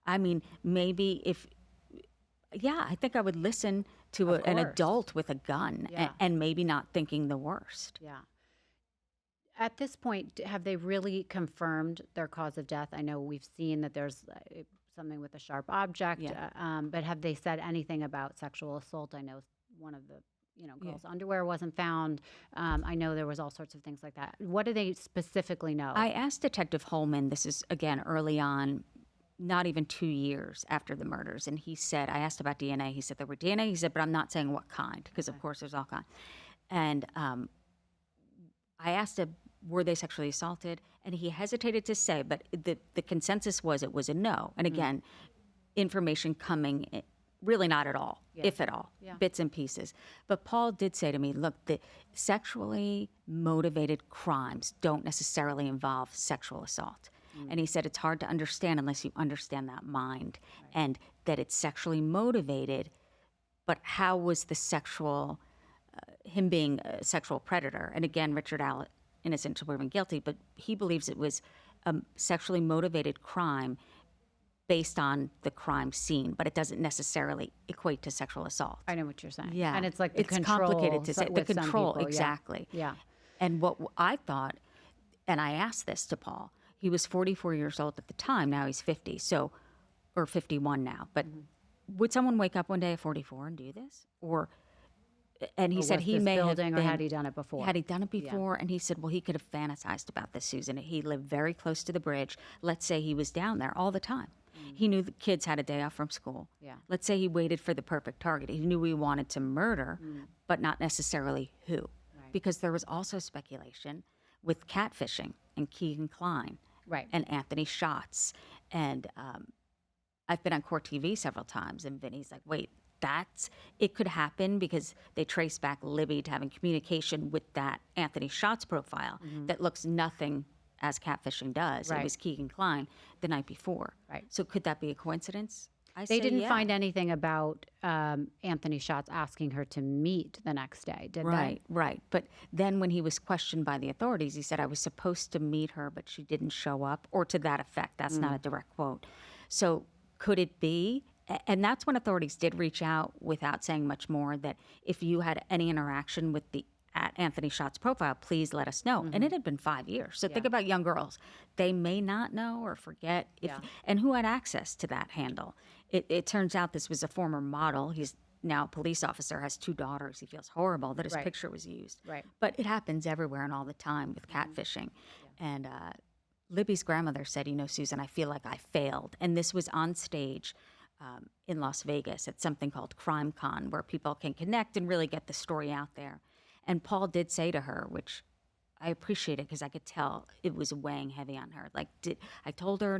I mean, maybe I think I would listen to an adult with a gun and maybe not thinking the worst. Yeah. At this point, have they really confirmed their cause of death? I know we've seen that there's something with a sharp object, but have they said anything about sexual assault? I know one of the girls' underwear wasn't found. I know there was all sorts of things like that. What do they specifically know? I asked Detective Holman, this is, again, early on, not even 2 years after the murders, and he said, I asked about DNA. He said there were DNA. He said, but I'm not saying what kind, because of course there's all kinds. And I asked him, were they sexually assaulted? And he hesitated to say, but the consensus was it was a no. And again, information coming in, really not at all, if at all, bits and pieces. But Paul did say to me, look, the sexually motivated crimes don't necessarily involve sexual assault. And he said it's hard to understand unless you understand that mind and that it's sexually motivated. But how was the sexual, him being a sexual predator? And again, Richard Allen, innocent until proven guilty, but he believes it was a sexually motivated crime based on the crime scene, but it doesn't necessarily equate to sexual assault. I know what you're saying. Yeah. And it's like the it's control. Complicated to say. The with some control, people, exactly. Yeah. And what I thought, and I asked this to Paul, he was 44 years old at the time, now he's 50, or 51 now. But would someone wake up one day at 44 and do this? And he said he may have been, or had he done it before? Had he done it before? And he said, well, he could have fantasized about this, Susan. He lived very close to the bridge. Let's say he was down there all the time. He knew the kids had a day off from school. Let's say he waited for the perfect target. He knew he wanted to murder, but not necessarily who. Because there was also speculation with catfishing and Keegan Kline and Anthony Schatz. And I've been on Court TV several times, and Vinny's like, wait, it could happen because they trace back Libby to having communication with that Anthony Schatz profile that looks nothing as catfishing does. It was Keegan Kline the night before. So could that be a coincidence? They didn't find anything about Anthony Schatz asking her to meet the next day, did they? Right. But then when he was questioned by the authorities, he said, I was supposed to meet her, but she didn't show up, or to that effect. That's not a direct quote. So could it be? And that's when authorities did reach out without saying much more, that if you had any interaction with the at Anthony Schatz profile, please let us know. And it had been 5 years. So think about young girls. They may not know or forget. And who had access to that handle? It turns out this was a former model. He's now a police officer, has 2 daughters. He feels horrible that his picture was used. But it happens everywhere and all the time with catfishing. And Libby's grandmother said, Susan, I feel like I failed. And this was on stage in Las Vegas at something called CrimeCon, where people can connect and really get the story out there. And Paul did say to her, which I appreciated because I could tell it was weighing heavy on her. Like, I told her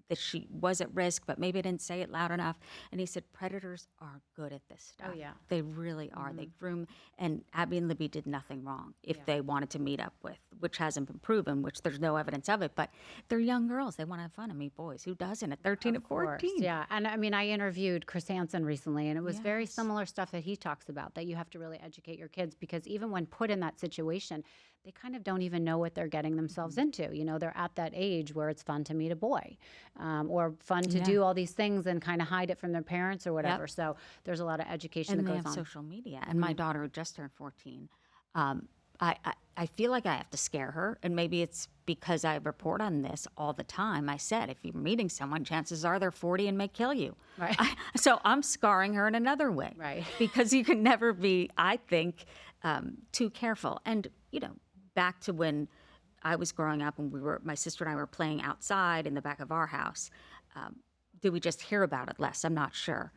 that she was at risk, but maybe I didn't say it loud enough. And he said, predators are good at this stuff. Oh, yeah. They really are. They groom. And Abby and Libby did nothing wrong if they wanted to meet up with, which hasn't been proven, which there's no evidence of it. But they're young girls. They want to have fun and meet boys. Who doesn't at 13 and 14? Yeah. And I mean, I interviewed Chris Hansen recently, and it was very similar stuff that he talks about, that you have to really educate your kids, because even when put in that situation, they kind of don't even know what they're getting themselves into. They're at that age where it's fun to meet a boy, or fun to do all these things and kind of hide it from their parents or whatever. So there's a lot of education that goes on. And they have social media. And my daughter, who just turned 14, I feel like I have to scare her. And maybe it's because I report on this all the time. I said, if you're meeting someone, chances are they're 40 and may kill you. So I'm scarring her in another way. Because you can never be, I think, too careful. And, back to when I was growing up and my sister and I were playing outside in the back of our house. Did we just hear about it less? I'm not sure.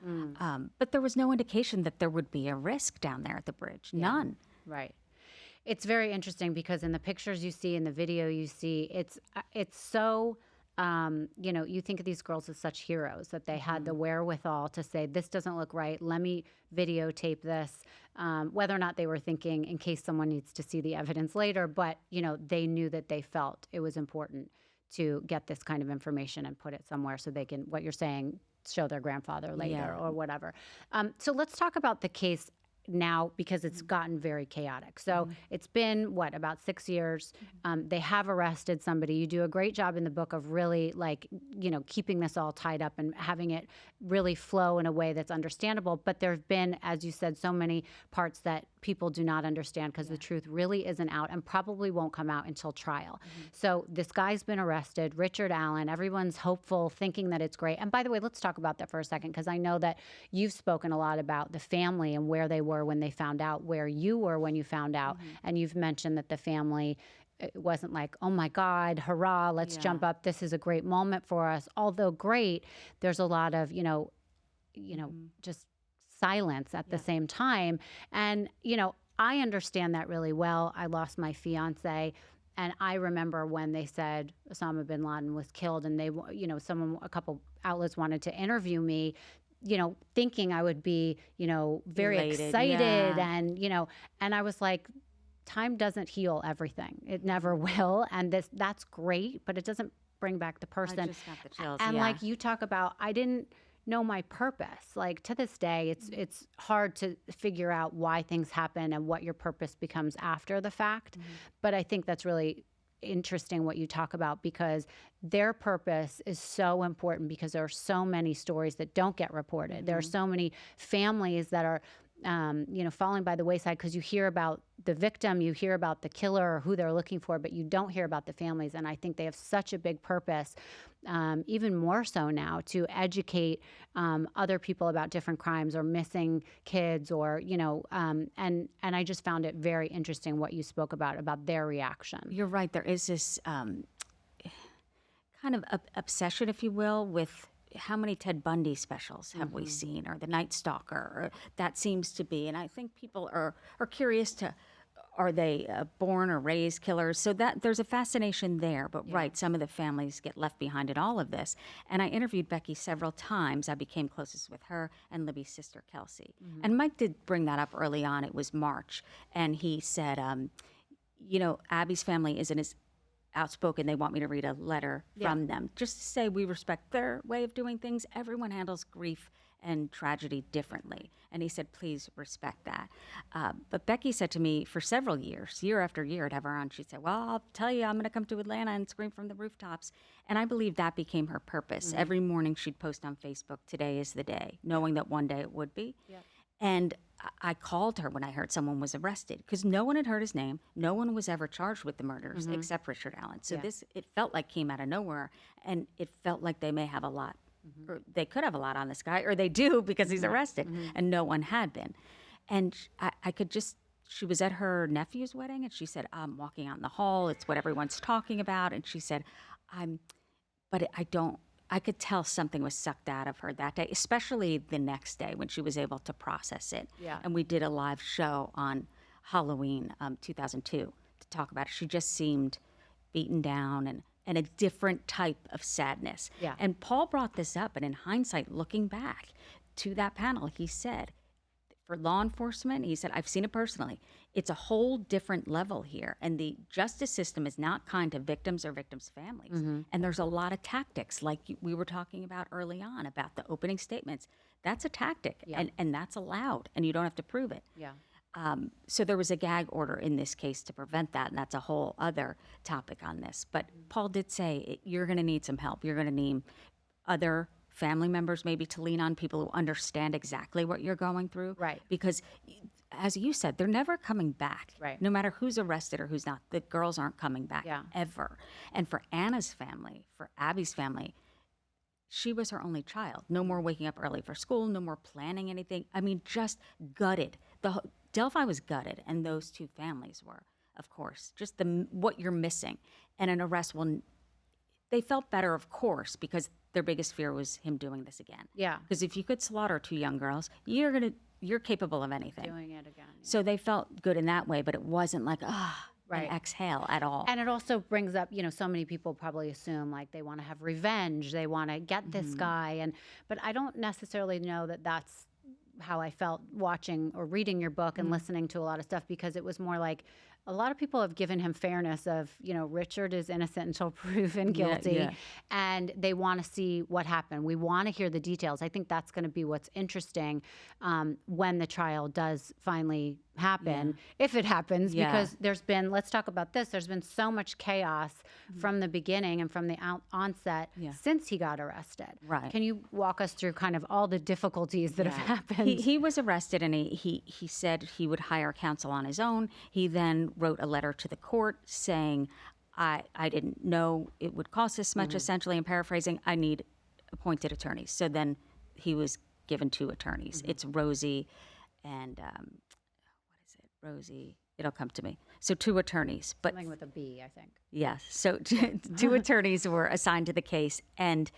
But there was no indication that there would be a risk down there at the bridge. None. Right. It's very interesting because in the pictures you see, in the video you see, it's so you think of these girls as such heroes, that they had the wherewithal to say, this doesn't look right. Let me videotape this, whether or not they were thinking in case someone needs to see the evidence later. But, they knew that they felt it was important to get this kind of information and put it somewhere so they can, what you're saying, show their grandfather later or whatever. So let's talk about the case now, because it's gotten very chaotic. So it's been, about 6 years. They have arrested somebody. You do a great job in the book of really keeping this all tied up and having it really flow in a way that's understandable. But there have been, as you said, so many parts that people do not understand because the truth really isn't out and probably won't come out until trial. So this guy's been arrested, Richard Allen. Everyone's hopeful, thinking that it's great. And by the way, let's talk about that for a second, because I know that you've spoken a lot about the family and where they were when they found out, where you were when you found out. And you've mentioned that the family, it wasn't like, oh my God, hurrah, let's jump up. This is a great moment for us. Although great, there's a lot of, just silence at the same time. And, I understand that really well. I lost my fiance. And I remember when they said Osama bin Laden was killed, and they, a couple outlets wanted to interview me, thinking I would be, very Elated, excited. And, and I was like, time doesn't heal everything. It never will. And that's great, but it doesn't bring back the person. I just got the chills, and like you talk about, I didn't know my purpose. Like to this day, it's hard to figure out why things happen and what your purpose becomes after the fact. But I think that's really interesting what you talk about, because their purpose is so important, because there are so many stories that don't get reported. There are so many families that are falling by the wayside, because you hear about the victim, you hear about the killer or who they're looking for, but you don't hear about the families. And I think they have such a big purpose, even more so now, to educate other people about different crimes or missing kids, or and I just found it very interesting what you spoke about their reaction. You're right. There is this kind of obsession, if you will, with how many Ted Bundy specials have we seen, or the Night Stalker, or that seems to be. And I think people are curious to, are they born or raised killers? So that there's a fascination there. But right, some of the families get left behind in all of this. And I interviewed Becky several times. I became closest with her and Libby's sister, Kelsey. And Mike did bring that up early on. It was March. And he said, Abby's family isn't as outspoken. They want me to read a letter from them, just to say we respect their way of doing things. Everyone handles grief and tragedy differently. And he said, please respect that. But Becky said to me for several years, year after year, I'd have her on, she'd say, well, I'll tell you, I'm going to come to Atlanta and scream from the rooftops. And I believe that became her purpose. Every morning she'd post on Facebook, today is the day, knowing that one day it would be. And I called her when I heard someone was arrested, because no one had heard his name. No one was ever charged with the murders except Richard Allen. So this, it felt like, came out of nowhere, and it felt like they may have a lot, or they could have a lot on this guy, or they do, because he's arrested, and no one had been. And I could just, she was at her nephew's wedding, and she said, I'm walking out in the hall. It's what everyone's talking about. And she said, I could tell something was sucked out of her that day, especially the next day when she was able to process it. And we did a live show on Halloween 2002 to talk about it. She just seemed beaten down and a different type of sadness. And Paul brought this up, and in hindsight, looking back to that panel, he said, for law enforcement, he said, I've seen it personally. It's a whole different level here. And the justice system is not kind to victims or victims' families. And there's a lot of tactics, like we were talking about early on, about the opening statements. That's a tactic, and that's allowed, and you don't have to prove it. So there was a gag order in this case to prevent that, and that's a whole other topic on this. But Paul did say, you're going to need some help. You're going to need other family members maybe to lean on, people who understand exactly what you're going through. Because as you said, they're never coming back. No matter who's arrested or who's not, the girls aren't coming back ever. And for Anna's family, for Abby's family, she was her only child. No more waking up early for school, no more planning anything. I mean, just gutted. Delphi was gutted, and those two families were, of course, just what you're missing. And an arrest they felt better, of course, because their biggest fear was him doing this again. Because if you could slaughter two young girls, you're capable of anything. Doing it again. So they felt good in that way, but it wasn't like, Right. and exhale at all. And it also brings up, so many people probably assume like they want to have revenge, they want to get this guy, but I don't necessarily know that that's how I felt watching or reading your book and listening to a lot of stuff, because it was more like a lot of people have given him fairness of, Richard is innocent until proven guilty, and they want to see what happened. We want to hear the details. I think that's going to be what's interesting when the trial does finally happen, if it happens, because let's talk about this, there's been so much chaos from the beginning and from the onset since he got arrested. Right. Can you walk us through kind of all the difficulties that have happened? He was arrested, and he said he would hire counsel on his own. He then wrote a letter to the court saying, I didn't know it would cost this much, essentially, I'm paraphrasing, I need appointed attorneys. So then he was given 2 attorneys. It's Rosie and Rosie, it'll come to me. So 2 attorneys. But Something with a B, I think. yes, so 2 attorneys were assigned to the case, and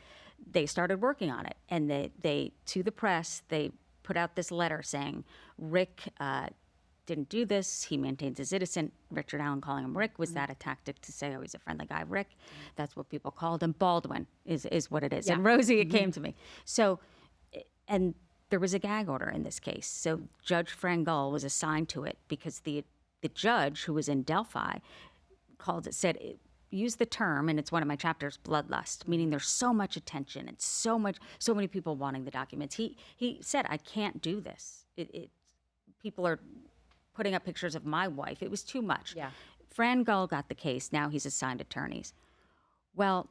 they started working on it. And they to the press, they put out this letter saying, Rick didn't do this. He maintains his innocent. Richard Allen calling him Rick, was that a tactic to say, oh, he's a friendly guy, Rick? That's what people called him. Baldwin is what it is. And Rosie, it came to me. So, and there was a gag order in this case. So Judge Frangul was assigned to it because the judge who was in Delphi said, use the term, and it's one of my chapters, bloodlust, meaning there's so much attention and so many people wanting the documents. He said, I can't do this. People are putting up pictures of my wife. It was too much. Yeah. Frangul got the case. Now he's assigned attorneys. Well,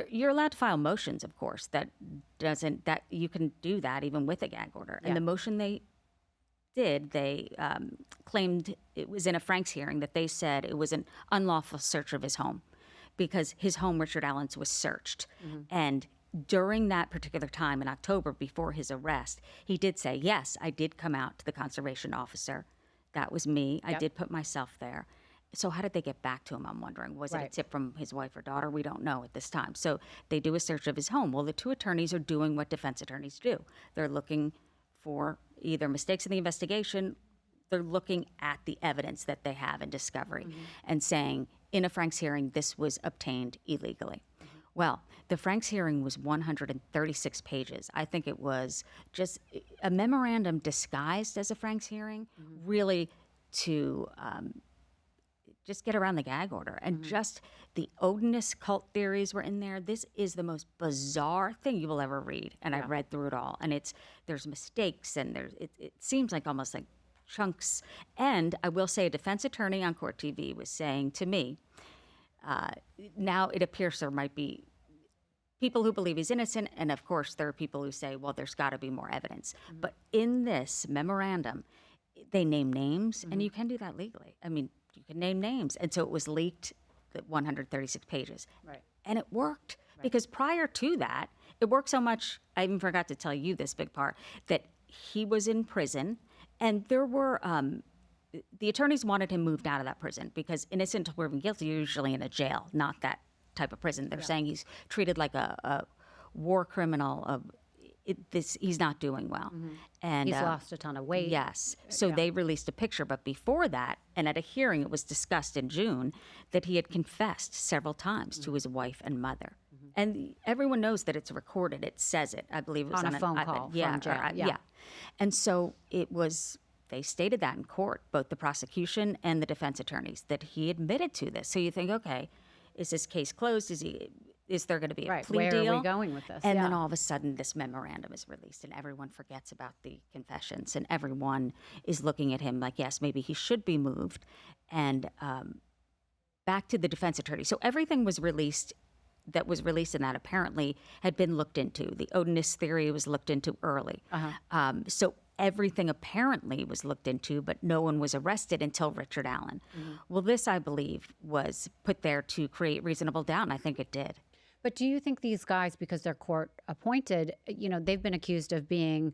you're allowed to file motions, of course, that you can do that even with a gag order. And the motion they did, they claimed it was in a Franks hearing that they said it was an unlawful search of his home because his home, Richard Allen's, was searched. And during that particular time in October before his arrest, he did say, yes, I did come out to the conservation officer. That was me. I did put myself there. So how did they get back to him, I'm wondering? Was it a tip from his wife or daughter? We don't know at this time. So they do a search of his home. Well, the 2 attorneys are doing what defense attorneys do. They're looking for either mistakes in the investigation, they're looking at the evidence that they have in discovery and saying, in a Franks hearing, this was obtained illegally. Well, the Franks hearing was 136 pages. I think it was just a memorandum disguised as a Franks hearing, really to just get around the gag order. And just the Odinist cult theories were in there. This is the most bizarre thing you will ever read. And I read through it all. And there's mistakes, and it seems like almost like chunks. And I will say a defense attorney on Court TV was saying to me, now it appears there might be people who believe he's innocent, and of course there are people who say, well, there's got to be more evidence. But in this memorandum, they name names, and you can do that legally. I mean, you can name names. And so it was leaked, the 136 pages. Right. And it worked, because prior to that, it worked so much, I even forgot to tell you this big part, that he was in prison, and there were the attorneys wanted him moved out of that prison because innocent until proven guilty, you're usually in a jail, not that type of prison. They're saying he's treated like a war criminal. He's not doing well. And he's lost a ton of weight. Yes. So they released a picture. But before that, and at a hearing, it was discussed in June that he had confessed several times to his wife and mother. And everyone knows that it's recorded. It says it. I believe it was on a phone call from jail. Yeah. And so it was... They stated that in court, both the prosecution and the defense attorneys, that he admitted to this. So you think, okay, is this case closed? Is there going to be a plea deal? Where are we going with this? And then all of a sudden, this memorandum is released, and everyone forgets about the confessions, and everyone is looking at him like, yes, maybe he should be moved. And back to the defense attorney. So everything was released that was released in that apparently had been looked into. The Odinist theory was looked into early. So everything apparently was looked into, but no one was arrested until Richard Allen. Well, this, I believe, was put there to create reasonable doubt, and I think it did. But do you think these guys, because they're court appointed, they've been accused of being,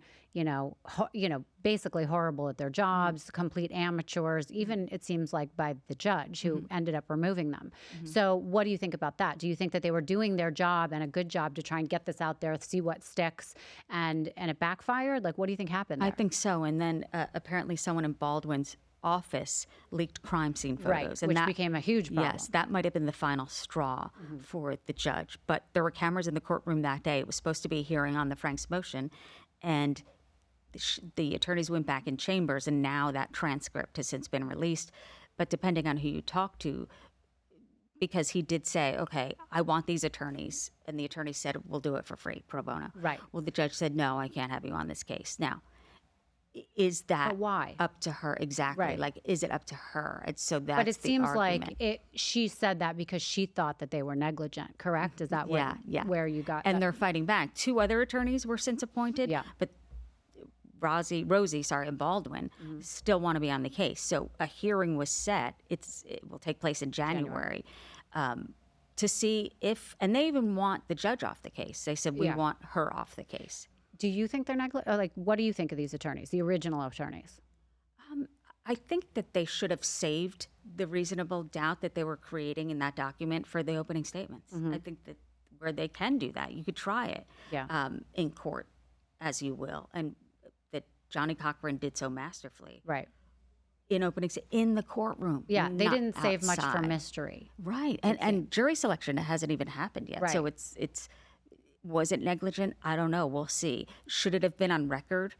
basically horrible at their jobs, complete amateurs, even it seems like by the judge who ended up removing them. So what do you think about that? Do you think that they were doing their job and a good job to try and get this out there, see what sticks, and it backfired? Like, what do you think happened there? I think so. And then apparently someone in Baldwin's office leaked crime scene Right, photos. And which that became a huge problem. Yes, that might have been the final straw for the judge. But there were cameras in the courtroom that day. It was supposed to be a hearing on the Franks motion, and the attorneys went back in chambers, and now that transcript has since been released. But depending on who you talk to, because he did say, okay, I want these attorneys, and the attorney said, we'll do it for free, pro bono. Right. Well, the judge said, no, I can't have you on this case. Now, is that But why? up to her? Exactly. Right. Like, is it up to her? And so that's But it the seems argument. like she said that because she thought that they were negligent, correct? Is that where, Yeah. where you got And that? they're fighting back. 2 other attorneys were since appointed. Yeah. But Rosie, and Baldwin still want to be on the case. So a hearing was set. It will take place in January. To see if, and they even want the judge off the case. They said, we Yeah. want her off the case. Do you think they're negligent? Like, what do you think of these attorneys, the original attorneys? I think that they should have saved the reasonable doubt that they were creating in that document for the opening statements. I think that where they can do that, you could try it in court, as you will. And that Johnny Cochran did so masterfully. Right. In openings in the courtroom. Yeah, they not didn't save much for outside. mystery. Right. And jury selection hasn't even happened yet. So Right. it's was it negligent? I don't know. We'll see. Should it have been on record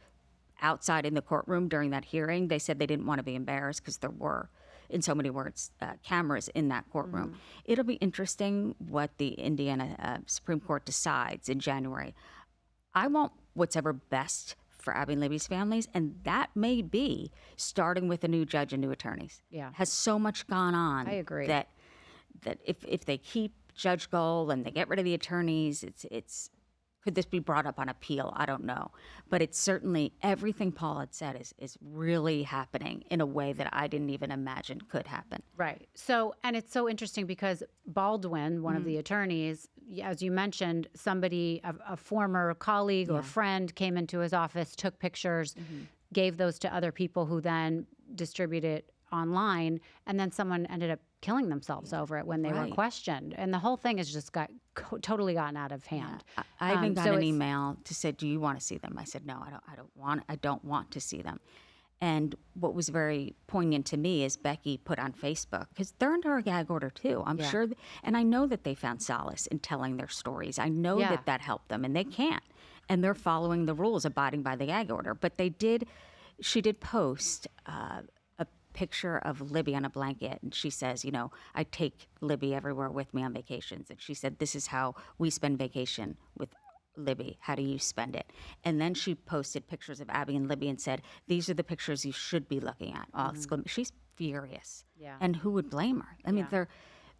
outside in the courtroom during that hearing? They said they didn't want to be embarrassed because there were, in so many words, cameras in that courtroom. It'll be interesting what the Indiana Supreme Court decides in January. I want what's ever best for Abby and Libby's families, and that may be starting with a new judge and new attorneys. Yeah. Has so much gone on. I agree. That if they keep Judge Gold and they get rid of the attorneys, it's could this be brought up on appeal? I don't know. But it's certainly, everything Paul had said is really happening in a way that I didn't even imagine could happen. Right. So, and it's so interesting because Baldwin, one of the attorneys, as you mentioned, somebody, a former colleague or friend came into his office, took pictures, gave those to other people who then distributed online, and then someone ended up killing themselves over it when they were Right. questioned. And the whole thing has just got totally gotten out of hand. I even got so an it's- email to say, "Do you want to see them?" I said, "No, I don't want to see them." And what was very poignant to me is Becky put on Facebook, because they're under a gag order too. I'm Yeah. sure, and I know that they found solace in telling their stories. I know Yeah. that helped them, and they can't. And they're following the rules, abiding by the gag order. But she did post a picture of Libby on a blanket, and she says, I take Libby everywhere with me on vacations. And she said, this is how we spend vacation with Libby. How do you spend it? And then she posted pictures of Abby and Libby and said, these are the pictures you should be looking at. She's furious. Yeah. And who would blame her? I mean,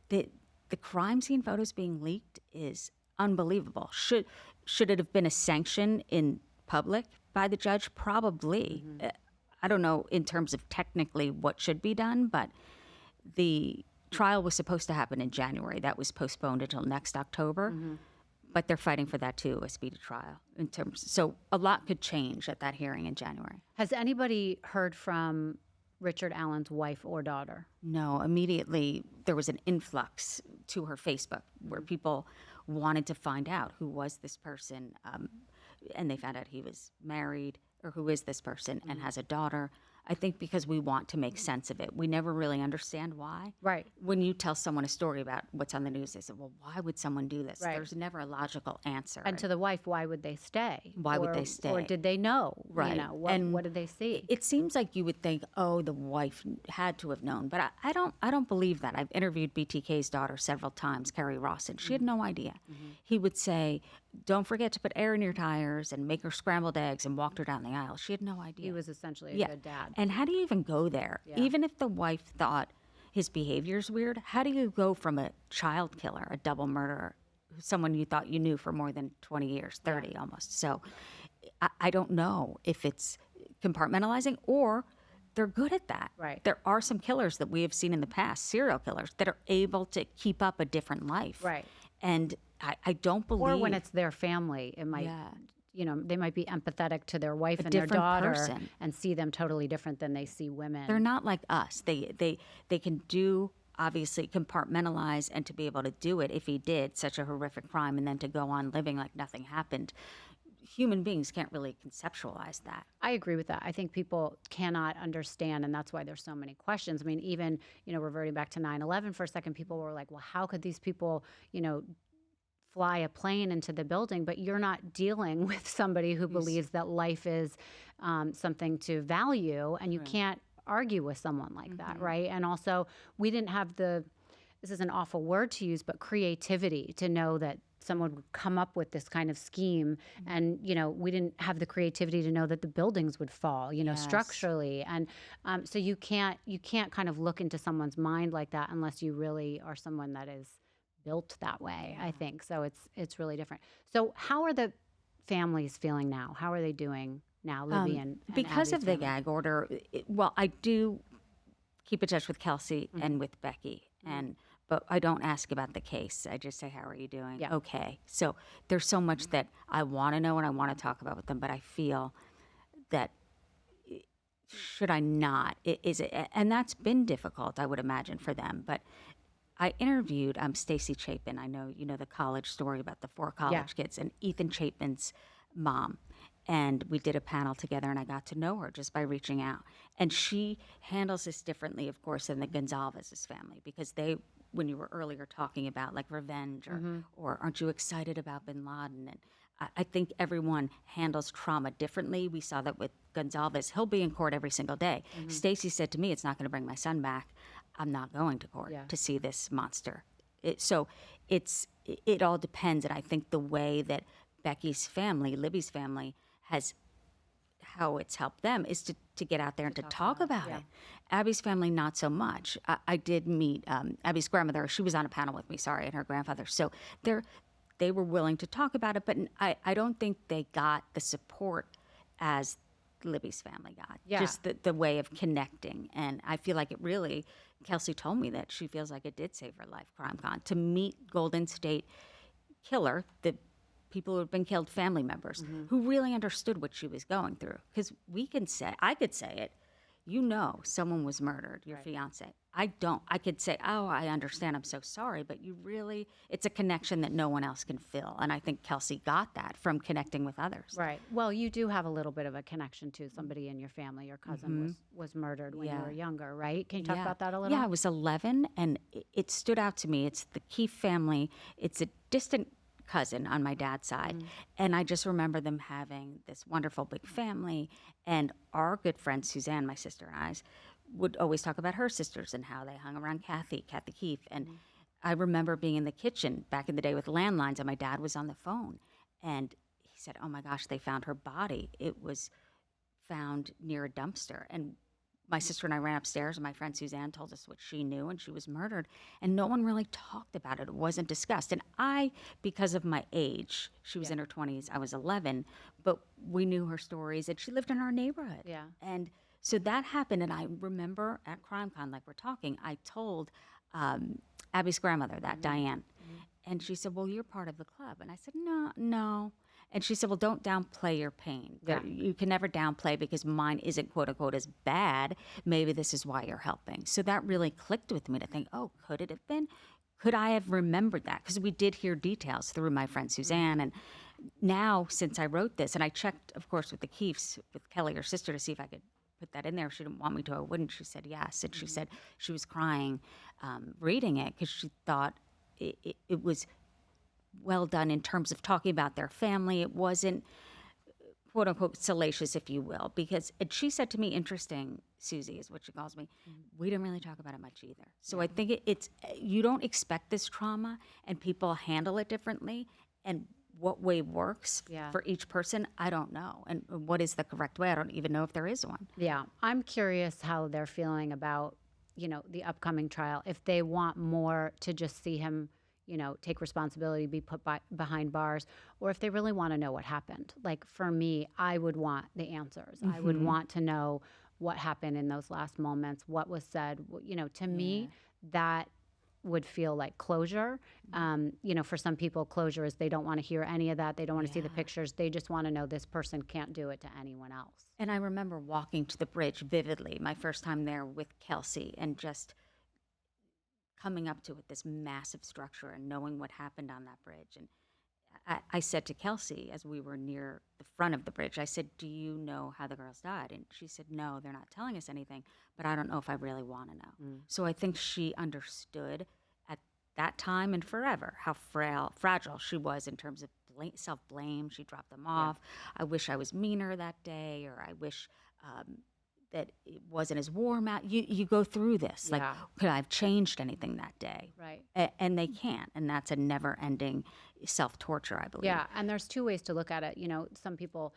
the crime scene photos being leaked is unbelievable. Should it have been a sanction in public by the judge? Probably. I don't know in terms of technically what should be done, but the trial was supposed to happen in January. That was postponed until next October. But they're fighting for that too, a speedy trial. So a lot could change at that hearing in January. Has anybody heard from Richard Allen's wife or daughter? No, immediately there was an influx to her Facebook where people wanted to find out who was this person, and they found out he was married, or who is this person, and has a daughter. I think because we want to make sense of it. We never really understand why. Right. When you tell someone a story about what's on the news, they say, well, why would someone do this? Right. There's never a logical answer. And to the wife, why would they stay? Why would they stay? Or did they know? Right. What did they see? It seems like you would think, oh, the wife had to have known, but I don't believe that. I've interviewed BTK's daughter several times, Kerri Rawson. She had no idea. He would say, don't forget to put air in your tires and make her scrambled eggs, and walked her down the aisle. She had no idea. He was essentially a good dad. And how do you even go there? Yeah. Even if the wife thought his behavior's weird, how do you go from a child killer, a double murderer, someone you thought you knew for more than 20 years, 30 almost? So I don't know if it's compartmentalizing or they're good at that. Right. There are some killers that we have seen in the past, serial killers, that are able to keep up a different life. Right. And I don't believe... Or when it's their family, it might, they might be empathetic to their wife and their different daughter person. and see them totally different than they see women. They're not like us. They can do, obviously, compartmentalize, and to be able to do it if he did such a horrific crime and then to go on living like nothing happened. human beings can't really conceptualize that. I agree with that. I think people cannot understand, and that's why there's so many questions. I mean, even, reverting back to 9/11 for a second, people were like, well, how could these people, fly a plane into the building? But you're not dealing with somebody who believes that life is something to value, and you can't argue with someone like that, right? And also, we didn't have this is an awful word to use, but creativity to know that someone would come up with this kind of scheme. And, we didn't have the creativity to know that the buildings would fall, structurally. And so you can't kind of look into someone's mind like that unless you really are someone that is built that way, I think. So it's really different. So how are the families feeling now? How are they doing now, Libby and because Abby's of the family? gag order, I do keep in touch with Kelsey and with Becky, but I don't ask about the case. I just say, how are you doing? Yeah. Okay. So there's so much that I want to know and I want to talk about with them, but I feel that should I not? Is it? And that's been difficult, I would imagine, for them. But I interviewed Stacy Chapin. I know you know the college story about the 4 college kids, and Ethan Chapin's mom. And we did a panel together, and I got to know her just by reaching out. And she handles this differently, of course, than the Gonzalez's family, because when you were earlier talking about like revenge or aren't you excited about bin Laden? And I think everyone handles trauma differently. We saw that with Gonzalez. He'll be in court every single day. Stacy said to me, it's not going to bring my son back. I'm not going to court to see this monster. So it all depends. And I think the way that Becky's family, Libby's family, how it's helped them is to get out there and to talk about it. Abby's family, not so much. I did meet Abby's grandmother. She was on a panel with me, and her grandfather. So they were willing to talk about it, but I don't think they got the support as Libby's family got. Just the way of connecting. And I feel like it really, Kelsey told me that she feels like it did save her life, CrimeCon, to meet Golden State Killer, the people who have been killed, family members, who really understood what she was going through. Because I could say it, someone was murdered, your fiance. I don't. I could say, oh, I understand, I'm so sorry, but it's a connection that no one else can fill. And I think Kelsey got that from connecting with others. Right. Well, you do have a little bit of a connection to somebody in your family. Your cousin was murdered when you were younger, right? Can you talk about that a little? Yeah, I was 11, and it stood out to me. It's the Keefe family. It's a distant cousin on my dad's side. And I just remember them having this wonderful big family. And our good friend Suzanne, my sister and I, would always talk about her sisters and how they hung around Kathy Keefe. And I remember being in the kitchen back in the day with landlines, and my dad was on the phone. And he said, oh my gosh, they found her body. It was found near a dumpster. And my sister and I ran upstairs, and my friend Suzanne told us what she knew, and she was murdered. And no one really talked about it. It wasn't discussed. And I, because of my age, she was in her 20s, I was 11, but we knew her stories, and she lived in our neighborhood. Yeah. And so that happened, and I remember at CrimeCon, like we're talking, I told Abby's grandmother that, Diane, and she said, well, you're part of the club. And I said, no. And she said, well, don't downplay your pain. You can never downplay, because mine isn't, quote unquote, as bad. Maybe this is why you're helping. So that really clicked with me to think, oh, could it have been? Could I have remembered that? Because we did hear details through my friend Suzanne. And now, since I wrote this, and I checked, of course, with the Keefes, with Kelly, her sister, to see if I could put that in there. She didn't want me to, I wouldn't. She said yes. And she said she was crying reading it, because she thought it was well done in terms of talking about their family. It wasn't, quote unquote, salacious, if you will, because she said to me, interesting, Susie is what she calls me, we didn't really talk about it much either. So I think it's, you don't expect this trauma, and people handle it differently. And what way works for each person, I don't know. And what is the correct way? I don't even know if there is one. Yeah. I'm curious how they're feeling about, the upcoming trial. If they want more to just see him, take responsibility, be put behind bars, or if they really want to know what happened. Like for me, I would want the answers. I would want to know what happened in those last moments, what was said. To me, that would feel like closure. For some people, closure is they don't want to hear any of that. They don't want to see the pictures. They just want to know this person can't do it to anyone else. And I remember walking to the bridge vividly, my first time there with Kelsey, and just coming up to it, this massive structure, and knowing what happened on that bridge. And I said to Kelsey as we were near the front of the bridge, I said, do you know how the girls died? And she said, no, they're not telling us anything, but I don't know if I really want to know. So I think she understood at that time and forever how fragile she was in terms of self-blame. She dropped them off. I wish I was meaner that day, or I wish that it wasn't as warm out. You go through this. Like, could I have changed anything that day? Right. And they can't. And that's a never-ending self-torture, I believe. Yeah, and there's two ways to look at it. You know, some people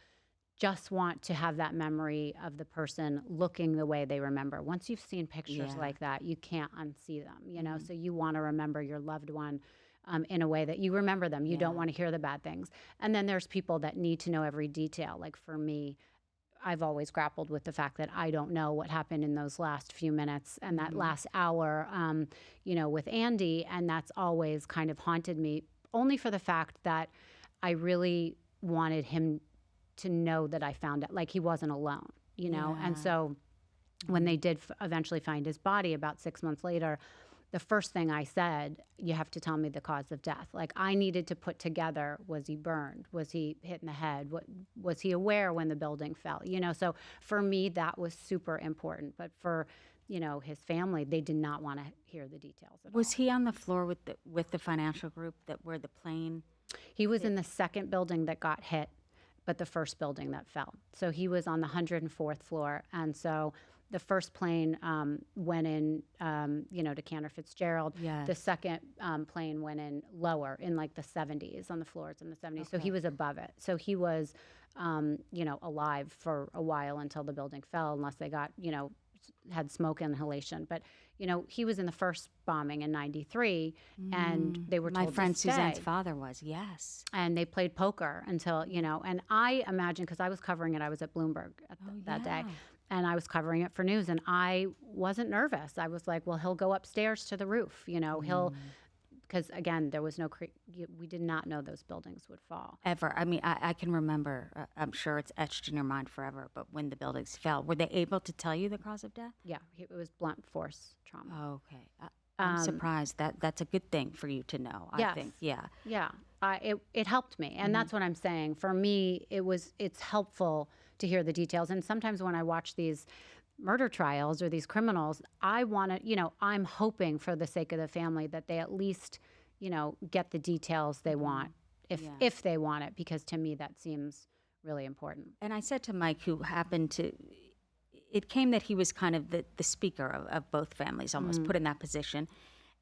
just want to have that memory of the person looking the way they remember. Once you've seen pictures like that, you can't unsee them, you know? So you want to remember your loved one in a way that you remember them. You don't want to hear the bad things. And then there's people that need to know every detail. Like for me, I've always grappled with the fact that I don't know what happened in those last few minutes and that last hour, you know, with Andy. And that's always kind of haunted me, only for the fact that I really wanted him to know that I found it, like he wasn't alone, you know? And so when they did eventually find his body about 6 months later, the first thing I said, you have to tell me the cause of death. Like I needed to put together, was he burned? Was he hit in the head? Was he aware when the building fell? You know, so for me, that was super important. But for, you know, his family, they did not want to hear the details at all. Was he on the floor with the financial group where the plane? He was in the second building that got hit, but the first building that fell. So he was on the 104th floor. And so the first plane went in, you know, to Cantor Fitzgerald. Yes. The second plane went in lower, in like the 70s, on the floors in the 70s. Okay. So he was above it. So he was, you know, alive for a while until the building fell, unless they got, you know, had smoke inhalation. But, you know, he was in the first bombing in 93, and they were told My friend to stay. Suzanne's father was, yes. And they played poker until, you know, and I imagine, because I was covering it, I was at Bloomberg that day, and I was covering it for news, and I wasn't nervous. I was like, well, he'll go upstairs to the roof, you know, he'll, because again, there was no, we did not know those buildings would fall. Ever. I mean, I can remember, I'm sure it's etched in your mind forever, but when the buildings fell, were they able to tell you the cause of death? Yeah, it was blunt force trauma. Okay. I'm surprised. That's a good thing for you to know, I think. Yeah. Yeah. It helped me. And that's what I'm saying. For me, it's helpful to hear the details. And sometimes when I watch these murder trials or these criminals, I want to, you know, I'm hoping for the sake of the family that they at least, you know, get the details they want if they want it, because to me that seems really important. And I said to Mike, who happened to, it came that he was kind of the speaker of both families, almost put in that position.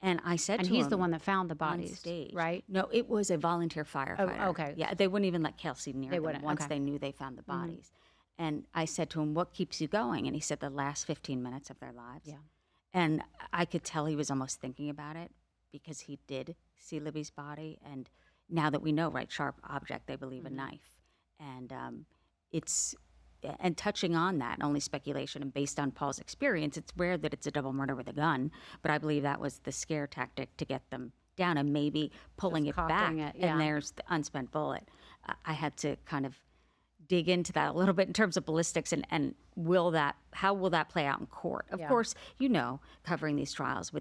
And I said to him, and he's the one that found the bodies, on stage, right? No, it was a volunteer firefighter. Oh, okay. Yeah, they wouldn't even let Kelsey near them once they knew they found the bodies. And I said to him, what keeps you going? And he said, the last 15 minutes of their lives. Yeah. And I could tell he was almost thinking about it, because he did see Libby's body. And now that we know, right, sharp object, they believe a knife. And and touching on that, only speculation, and based on Paul's experience, it's rare that it's a double murder with a gun, but I believe that was the scare tactic to get them down, and maybe pulling it back, and there's the unspent bullet. I had to kind of dig into that a little bit in terms of ballistics, and how will that play out in court? Of course, you know, covering these trials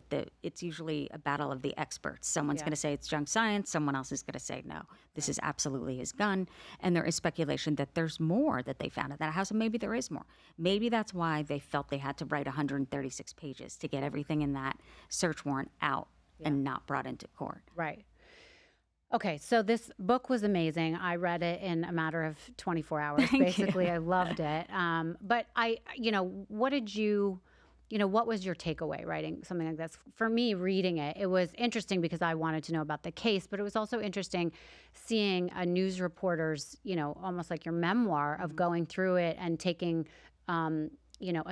it's usually a battle of the experts. Someone's going to say it's junk science, someone else is going to say no, this is absolutely his gun, and there is speculation that there's more that they found at that house, and maybe there is more. Maybe that's why they felt they had to write 136 pages to get everything in that search warrant out and not brought into court. Right. Okay, so this book was amazing. I read it in a matter of 24 hours, basically. I loved it. But what was your takeaway writing something like this? For me, reading it, it was interesting because I wanted to know about the case, but it was also interesting seeing a news reporter's, almost like your memoir of going through it and taking, a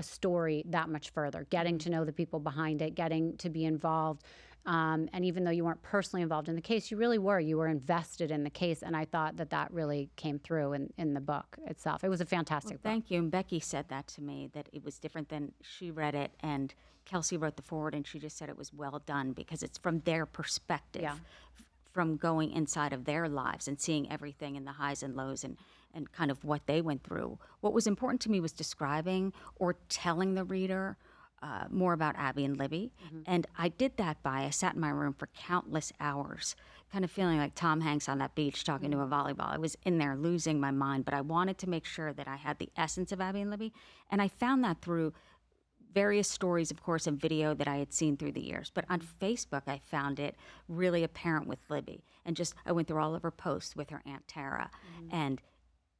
story that much further, getting to know the people behind it, getting to be involved. And even though you weren't personally involved in the case, you really were. You were invested in the case, and I thought that really came through in the book itself. It was a fantastic book. Thank you. And Becky said that to me, that it was different than she read it, and Kelsey wrote the foreword, and she just said it was well done because it's from their perspective, from going inside of their lives and seeing everything in the highs and lows and kind of what they went through. What was important to me was describing or telling the reader more about Abby and Libby. And I did that I sat in my room for countless hours kind of feeling like Tom Hanks on that beach talking to a volleyball. I was in there losing my mind, but I wanted to make sure that I had the essence of Abby and Libby. And I found that through various stories, of course, and video that I had seen through the years. But on Facebook, I found it really apparent with Libby. And just, I went through all of her posts with her Aunt Tara. And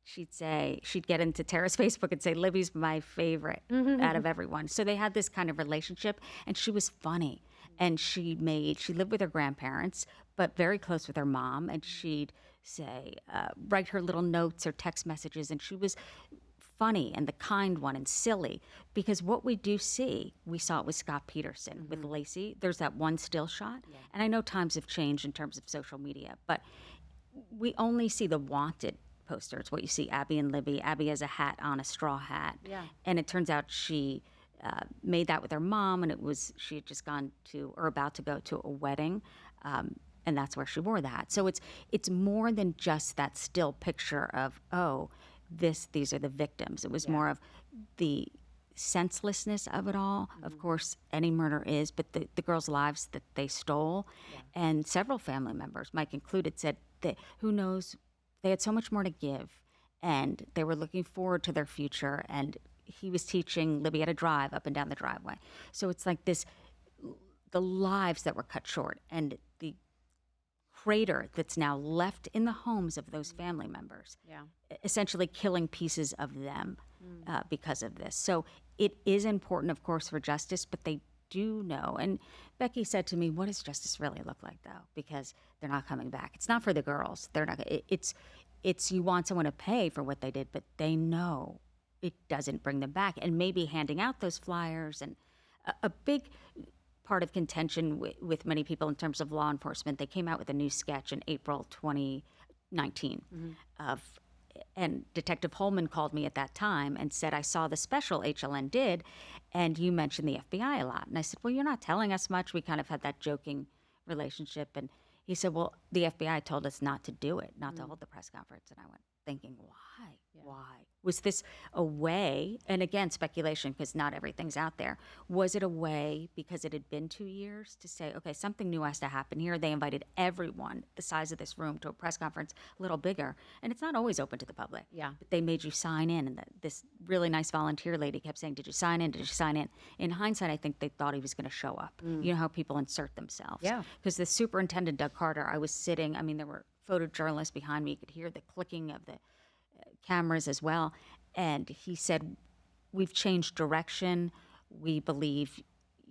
she'd get into Tara's Facebook and say, Libby's my favorite out of everyone. So they had this kind of relationship, and she was funny. And she lived with her grandparents, but very close with her mom. And she'd say, write her little notes or text messages. And she was funny and the kind one and silly, because what we do see, we saw it with Scott Peterson, with Lacey. There's that one still shot. And I know times have changed in terms of social media, but we only see the wanted posters, what you see Abby and Libby. Abby has a hat on, a straw hat. Yeah. And it turns out she made that with her mom, and she had just gone to, or about to go to, a wedding. And that's where she wore the hat. So it's more than just that still picture of, these are the victims. It was more of the senselessness of it all. Of course, any murder is, but the girls' lives that they stole. And several family members, Mike included, said that who knows, they had so much more to give, and they were looking forward to their future. And he was teaching Libby how to drive up and down the driveway. So it's like the lives that were cut short, and the crater that's now left in the homes of those family members, essentially killing pieces of them because of this. So it is important, of course, for justice, but they do know. And Becky said to me, what does justice really look like, though? Because they're not coming back. It's not for the girls. They're not. It's you want someone to pay for what they did, but they know it doesn't bring them back. And maybe handing out those flyers, and a big part of contention with many people in terms of law enforcement, they came out with a new sketch in April 2019 and Detective Holman called me at that time and said, I saw the special HLN did, and you mentioned the FBI a lot. And I said, well, you're not telling us much. We kind of had that joking relationship. And he said, well, the FBI told us not to do it, not to hold the press conference. And I went thinking, why? Why? Was this a way, and again, speculation, because not everything's out there, was it a way, because it had been 2 years, to say, okay, something new has to happen here? They invited everyone, the size of this room, to a press conference a little bigger. And it's not always open to the public. Yeah. But they made you sign in. And this really nice volunteer lady kept saying, did you sign in? Did you sign in? In hindsight, I think they thought he was going to show up. You know how people insert themselves. Yeah. Because the superintendent, Doug Carter, I was sitting, I mean, there were photojournalists behind me. You could hear the clicking of the cameras as well. And he said, we've changed direction. We believe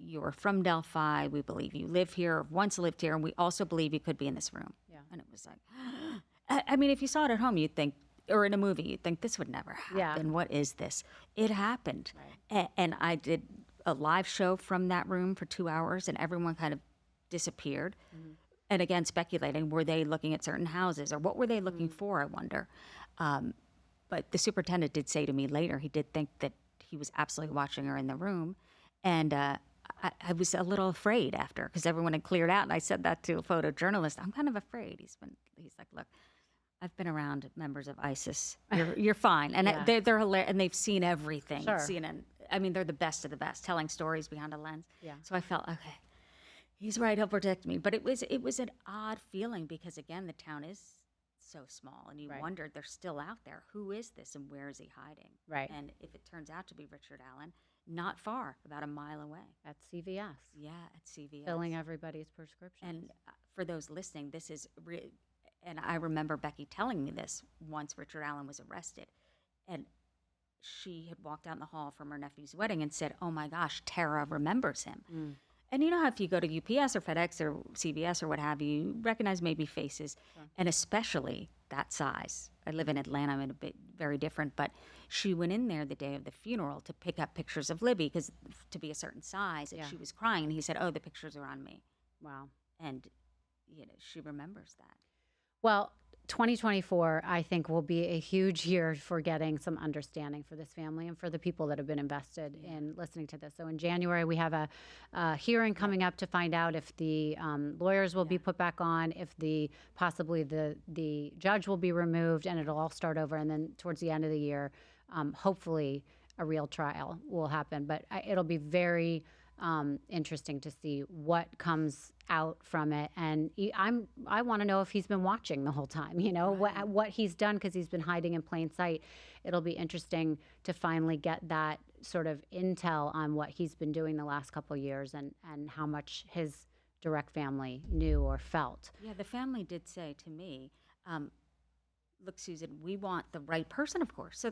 you're from Delphi. We believe you live here, once lived here, and we also believe you could be in this room. Yeah. And it was like, I mean, if you saw it at home, you'd think, or in a movie, you'd think this would never happen. Yeah. What is this? It happened. Right. And I did a live show from that room for 2 hours, and everyone kind of disappeared. And again, speculating, were they looking at certain houses, or what were they looking for, I wonder. But the superintendent did say to me later, he did think that he was absolutely watching her in the room. And I was a little afraid after, because everyone had cleared out. And I said that to a photojournalist. I'm kind of afraid. He's like, look, I've been around members of ISIS. You're fine. And they're hilarious. And they've seen everything. Sure. CNN. I mean, they're the best of the best, telling stories behind a lens. Yeah. So I felt, okay, he's right. He'll protect me. But it was an odd feeling, because, again, the town is so small, and you wondered, they're still out there. Who is this, and where is he hiding? Right. And if it turns out to be Richard Allen, not far, about a mile away. At CVS. Yeah, at CVS. Filling everybody's prescriptions. And for those listening, this is and I remember Becky telling me this once Richard Allen was arrested. And she had walked out in the hall from her nephew's wedding and said, oh my gosh, Tara remembers him. And you know how if you go to UPS or FedEx or CVS or what have you, you recognize maybe faces, and especially that size. I live in Atlanta, I'm a bit very different, but she went in there the day of the funeral to pick up pictures of Libby, because to be a certain size, and she was crying, and he said, oh, the pictures are on me. Wow. And, you know, she remembers that. Well, 2024, I think, will be a huge year for getting some understanding for this family and for the people that have been invested in listening to this. So in January, we have a hearing coming up to find out if the lawyers will be put back on, if possibly the judge will be removed, and it'll all start over. And then towards the end of the year, hopefully a real trial will happen. But it'll be very interesting to see what comes out from it. And I want to know if he's been watching the whole time, what he's done, because he's been hiding in plain sight. It'll be interesting to finally get that sort of intel on what he's been doing the last couple of years and how much his direct family knew or felt. Yeah, the family did say to me, look, Susan, we want the right person, of course. So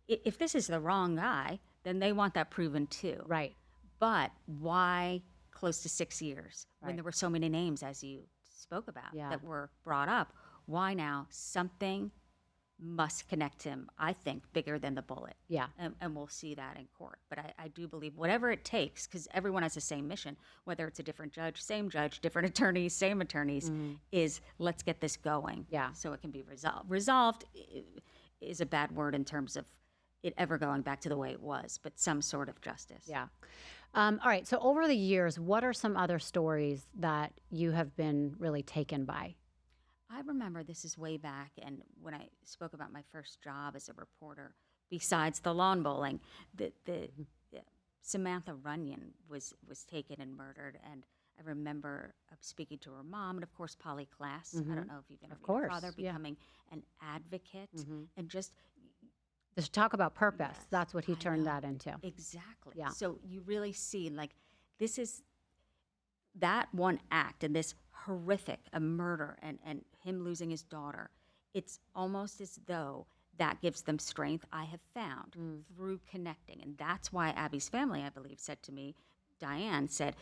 if this is the wrong guy, then they want that proven too. Right. But why close to 6 years when there were so many names, as you spoke about, that were brought up? Why now? Something must connect him, I think, bigger than the bullet. Yeah. And we'll see that in court. But I do believe whatever it takes, because everyone has the same mission, whether it's a different judge, different attorneys, same attorneys, is let's get this going so it can be resolved. Resolved is a bad word in terms of it ever going back to the way it was, but some sort of justice. Yeah. All right. So over the years, what are some other stories that you have been really taken by? I remember this is way back, and when I spoke about my first job as a reporter, besides the lawn bowling, the Samantha Runyon was taken and murdered, and I remember speaking to her mom, and of course Polly Klaas. I don't know if you've interviewed her father, becoming an advocate, and just to talk about purpose. That's what he turned that into. Exactly. Yeah. So you really see, like, this is that one act and this horrific, a murder and him losing his daughter. It's almost as though that gives them strength, I have found, through connecting. And that's why Abby's family, I believe, said to me, Diane said,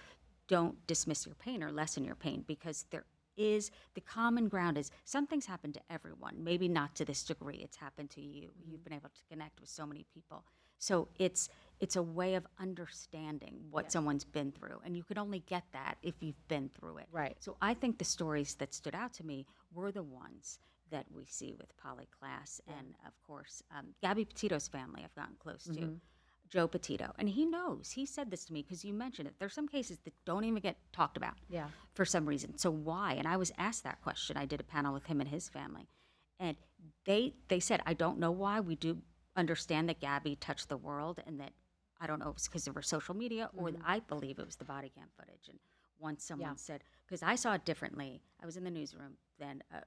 don't dismiss your pain or lessen your pain, because there is, the common ground is something's happened to everyone, maybe not to this degree. It's happened to you. You've been able to connect with so many people. So it's a way of understanding what someone's been through, and you can only get that if you've been through it. Right. So I think the stories that stood out to me were the ones that we see with Polly Klaas and, of course, Gabby Petito's family I've gotten close to, Joe Petito. And he knows. He said this to me because you mentioned it. There's some cases that don't even get talked about for some reason. So why? And I was asked that question. I did a panel with him and his family. And they said, I don't know why. We do understand that Gabby touched the world, and that, I don't know if it's because of her social media or I believe it was the body cam footage. And once someone said, because I saw it differently, I was in the newsroom, then a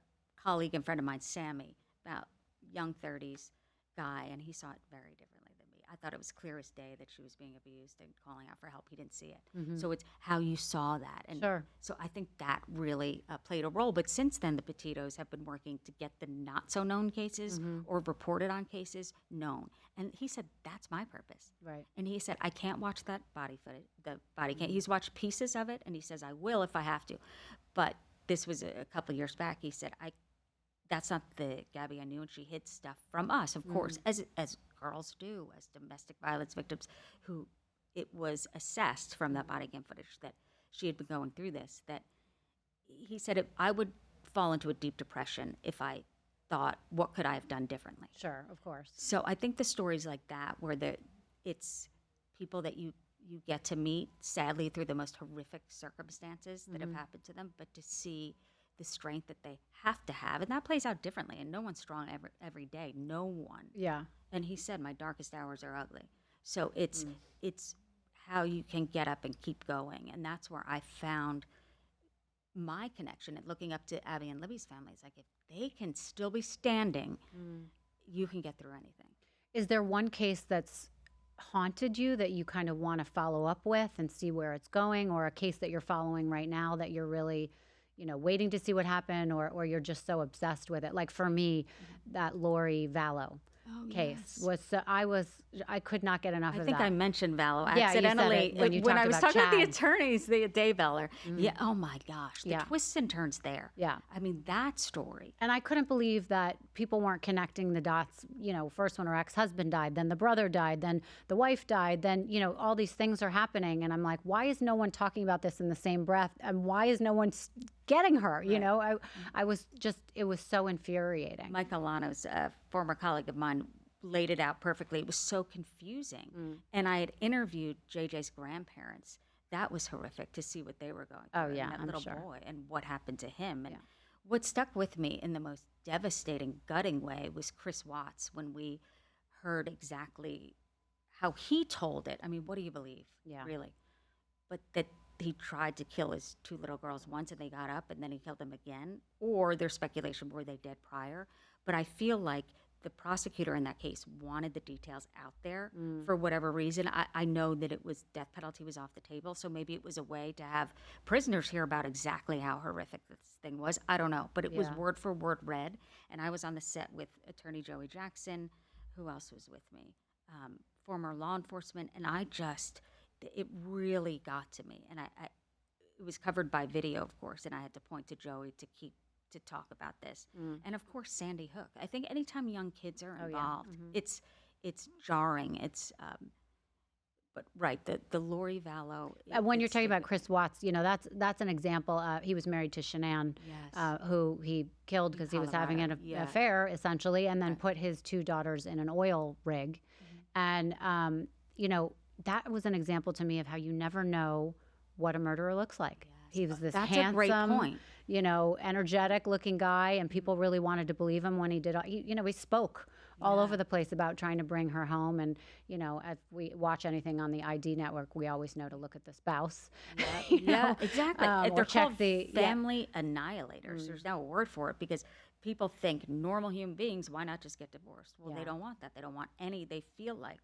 colleague and friend of mine, Sammy, about young 30s guy, and he saw it very differently than me. I thought it was clear as day that she was being abused and calling out for help. He didn't see it. So it's how you saw that. And so I think that really played a role. But since then, the Petitos have been working to get the not-so-known cases or reported on cases known. And he said, that's my purpose. Right. And he said, I can't watch that body footage, the body cam. He's watched pieces of it, and he says, I will if I have to. But this was a couple of years back. He said, that's not the Gabby I knew, and she hid stuff from us, of course, as girls do, as domestic violence victims, who it was assessed from that body cam footage that she had been going through this, that he said I would fall into a deep depression if I thought, what could I have done differently? Sure, of course. So I think the stories like that, where it's people that you get to meet, sadly, through the most horrific circumstances that have happened to them, but to see the strength that they have to have, and that plays out differently, and no one's strong every day, no one. Yeah. And he said, my darkest hours are ugly. So it's how you can get up and keep going, and that's where I found my connection. And looking up to Abby and Libby's families, like, if they can still be standing, you can get through anything. Is there one case that's haunted you that you kind of want to follow up with and see where it's going, or a case that you're following right now that you're really, waiting to see what happened, or you're just so obsessed with it? Like for me, that Lori Vallow case was, I could not get enough of that. I think I mentioned Vallow Yeah, accidentally when I was talking Chad. about the attorneys, the Dave Veller. Yeah, oh my gosh, the twists and turns there. Yeah. I mean, that story. And I couldn't believe that people weren't connecting the dots. First when her ex-husband died, then the brother died, then the wife died, then, all these things are happening. And I'm like, why is no one talking about this in the same breath? And why is no one getting her? Right. I was just, it was so infuriating. Mike Alano's a former colleague of mine laid it out perfectly. It was so confusing. And I had interviewed JJ's grandparents. That was horrific to see what they were going through. Oh, yeah, and that I'm little sure. boy and what happened to him. And what stuck with me in the most devastating, gutting way was Chris Watts, when we heard exactly how he told it. I mean, what do you believe? Yeah. Really. but that he tried to kill his 2 little girls once and they got up and then he killed them again, or there's speculation were they dead prior. But I feel like the prosecutor in that case wanted the details out there for whatever reason. I know that it was death penalty was off the table, so maybe it was a way to have prisoners hear about exactly how horrific this thing was. I don't know, but it was word for word read, and I was on the set with attorney Joey Jackson. Who else was with me? Former law enforcement, and it really got to me, and it was covered by video, of course, and I had to point to Joey to talk about this. And of course, Sandy Hook. I think anytime young kids are involved, it's jarring. It's but right, the Lori Vallow. When you're talking about Chris Watts, that's an example. He was married to Shanann, who he killed because he was having an affair, essentially, and then put his 2 daughters in an oil rig. And, that was an example to me of how you never know what a murderer looks like. He was this handsome, a great point. Energetic looking guy, and people really wanted to believe him when he did. He spoke all over the place about trying to bring her home. And, if we watch anything on the ID network, we always know to look at the spouse. Yeah, exactly. They're called the family annihilators. There's no word for it because people think normal human beings, why not just get divorced? Well, they don't want that. They don't want any. They feel like,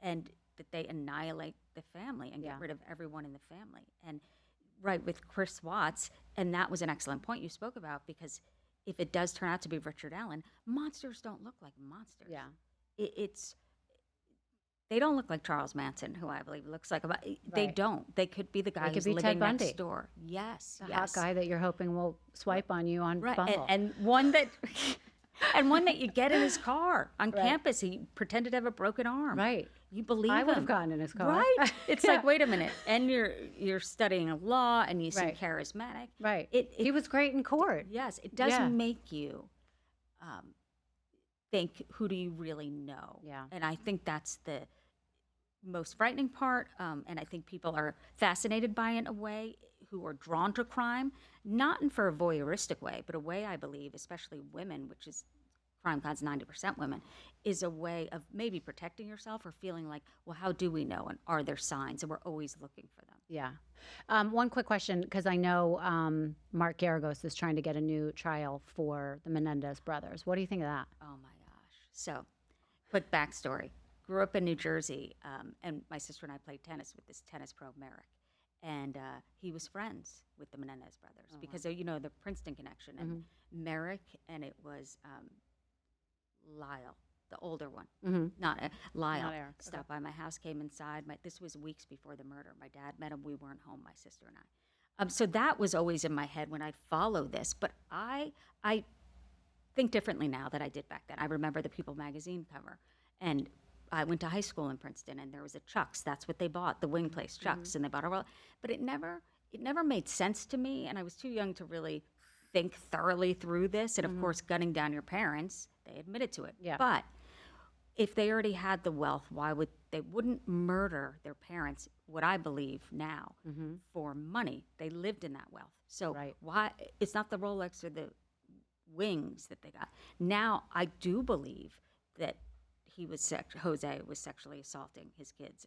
and that they annihilate the family and get rid of everyone in the family. And right, with Chris Watts, and that was an excellent point you spoke about, because if it does turn out to be Richard Allen, monsters don't look like monsters. Yeah. They don't look like Charles Manson, who I believe looks like they don't. They could be the guy who's living next door. Yes. The hot guy that you're hoping will swipe on you on Bumble. And one that and one that you get in his car on campus. He pretended to have a broken arm. Right. You believe I would him. have gotten in his car. Right. It's like, wait a minute. And you're studying law and you seem charismatic. Right. He was great in court. Yes. It does make you think, who do you really know? Yeah. And I think that's the most frightening part. And I think people are fascinated by it in a way, who are drawn to crime, not in for a voyeuristic way, but a way, I believe, especially women, which is CrimeCon's 90% women, is a way of maybe protecting yourself or feeling like, well, how do we know? And are there signs? And we're always looking for them. Yeah. One quick question, because I know Mark Garagos is trying to get a new trial for the Menendez brothers. What do you think of that? Oh, my gosh. So, quick backstory. Grew up in New Jersey, and my sister and I played tennis with this tennis pro, Merrick. And he was friends with the Menendez brothers because, the Princeton connection. And Merrick, and it was Lyle, the older one. Not Lyle. Not Eric. Stopped by my house, came inside. This was weeks before the murder. My dad met him. We weren't home, my sister and I. So that was always in my head when I'd follow this. But I think differently now than I did back then. I remember the People magazine cover. And I went to high school in Princeton, and there was a Chuck's. That's what they bought, the wing place, Chuck's, and they bought a. But it never made sense to me, and I was too young to really think thoroughly through this. And of course, gunning down your parents, they admitted to it. Yeah. But if they already had the wealth, why would they wouldn't murder their parents? What I believe now for money, they lived in that wealth. So why? It's not the Rolex or the wings that they got. Now I do believe that. Jose was sexually assaulting his kids,